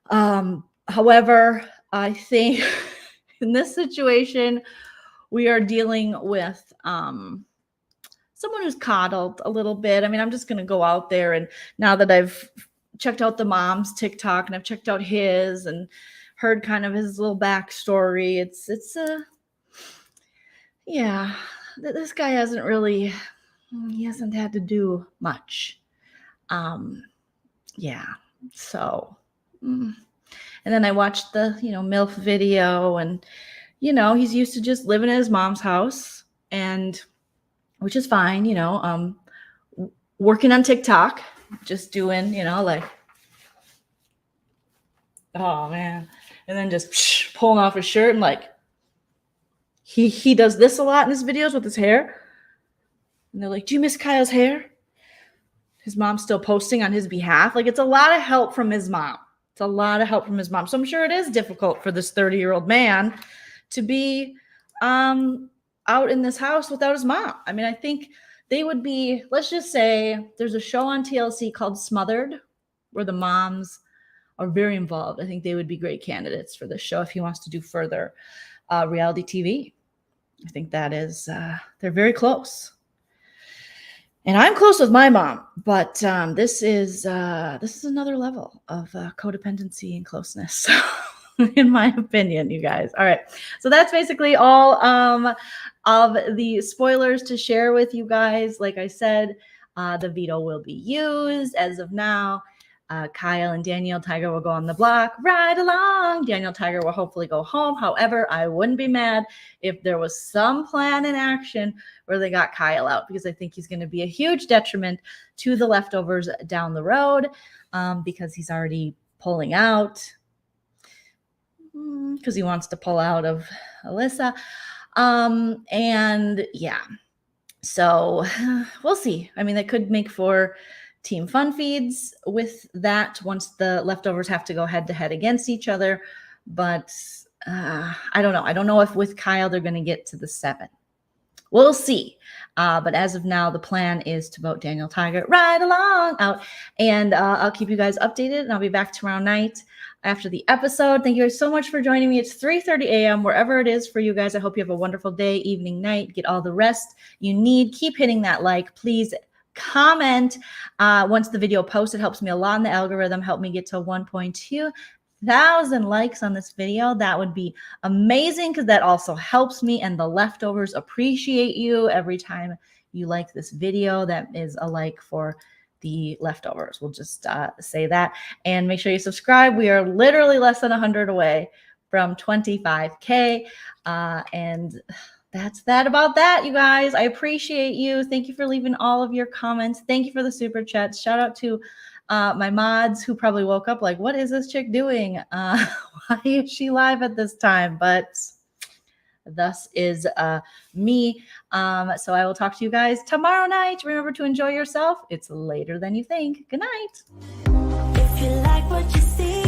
However, I think in this situation, we are dealing with someone who's coddled a little bit. I mean, I'm just going to go out there, and now that I've checked out the mom's TikTok and I've checked out his and heard kind of his little backstory, this guy he hasn't had to do much. So, and then I watched the, MILF video, and, he's used to just living in his mom's house, and which is fine, working on TikTok, just doing, like, oh man. And then just pulling off his shirt and like, he does this a lot in his videos with his hair. And they're like, do you miss Kyle's hair? His mom's still posting on his behalf. Like, it's a lot of help from his mom. So I'm sure it is difficult for this 30-year-old man to be out in this house without his mom. I mean, I think they would be, let's just say there's a show on TLC called Smothered where the moms are very involved. I think they would be great candidates for this show if he wants to do further reality TV. I think that is, they're very close. And I'm close with my mom, but this is another level of codependency and closeness, in my opinion, you guys. All right, so that's basically all of the spoilers to share with you guys. Like I said, the veto will be used as of now. Kyle and Daniel Tiger will go on the block right along. Daniel Tiger will hopefully go home. However, I wouldn't be mad if there was some plan in action where they got Kyle out, because I think he's going to be a huge detriment to the leftovers down the road, because he's already pulling out because he wants to pull out of Alyssa. And yeah, so we'll see. I mean, that could make for team fun feeds with that once the leftovers have to go head to head against each other. But I don't know. I don't know if with Kyle they're going to get to the 7. We'll see. But as of now, the plan is to vote Daniel Tiger right along out. And I'll keep you guys updated, and I'll be back tomorrow night after the episode. Thank you guys so much for joining me. It's 3:30 a.m. wherever it is for you guys. I hope you have a wonderful day, evening, night. Get all the rest you need. Keep hitting that like. Please comment once the video posts. It helps me a lot in the algorithm. Help me get to 1.2 thousand likes on this video. That would be amazing, because that also helps me, and the leftovers appreciate you every time you like this video. That is a like for the leftovers. We'll just say that, and make sure you subscribe. We are literally less than 100 away from 25K, and that's that about that, you guys. I appreciate you. Thank you for leaving all of your comments. Thank you for the super chats. Shout out to my mods who probably woke up like, what is this chick doing? Why is she live at this time? But thus is me. So I will talk to you guys tomorrow night. Remember to enjoy yourself. It's later than you think. Good night. If you like what you see,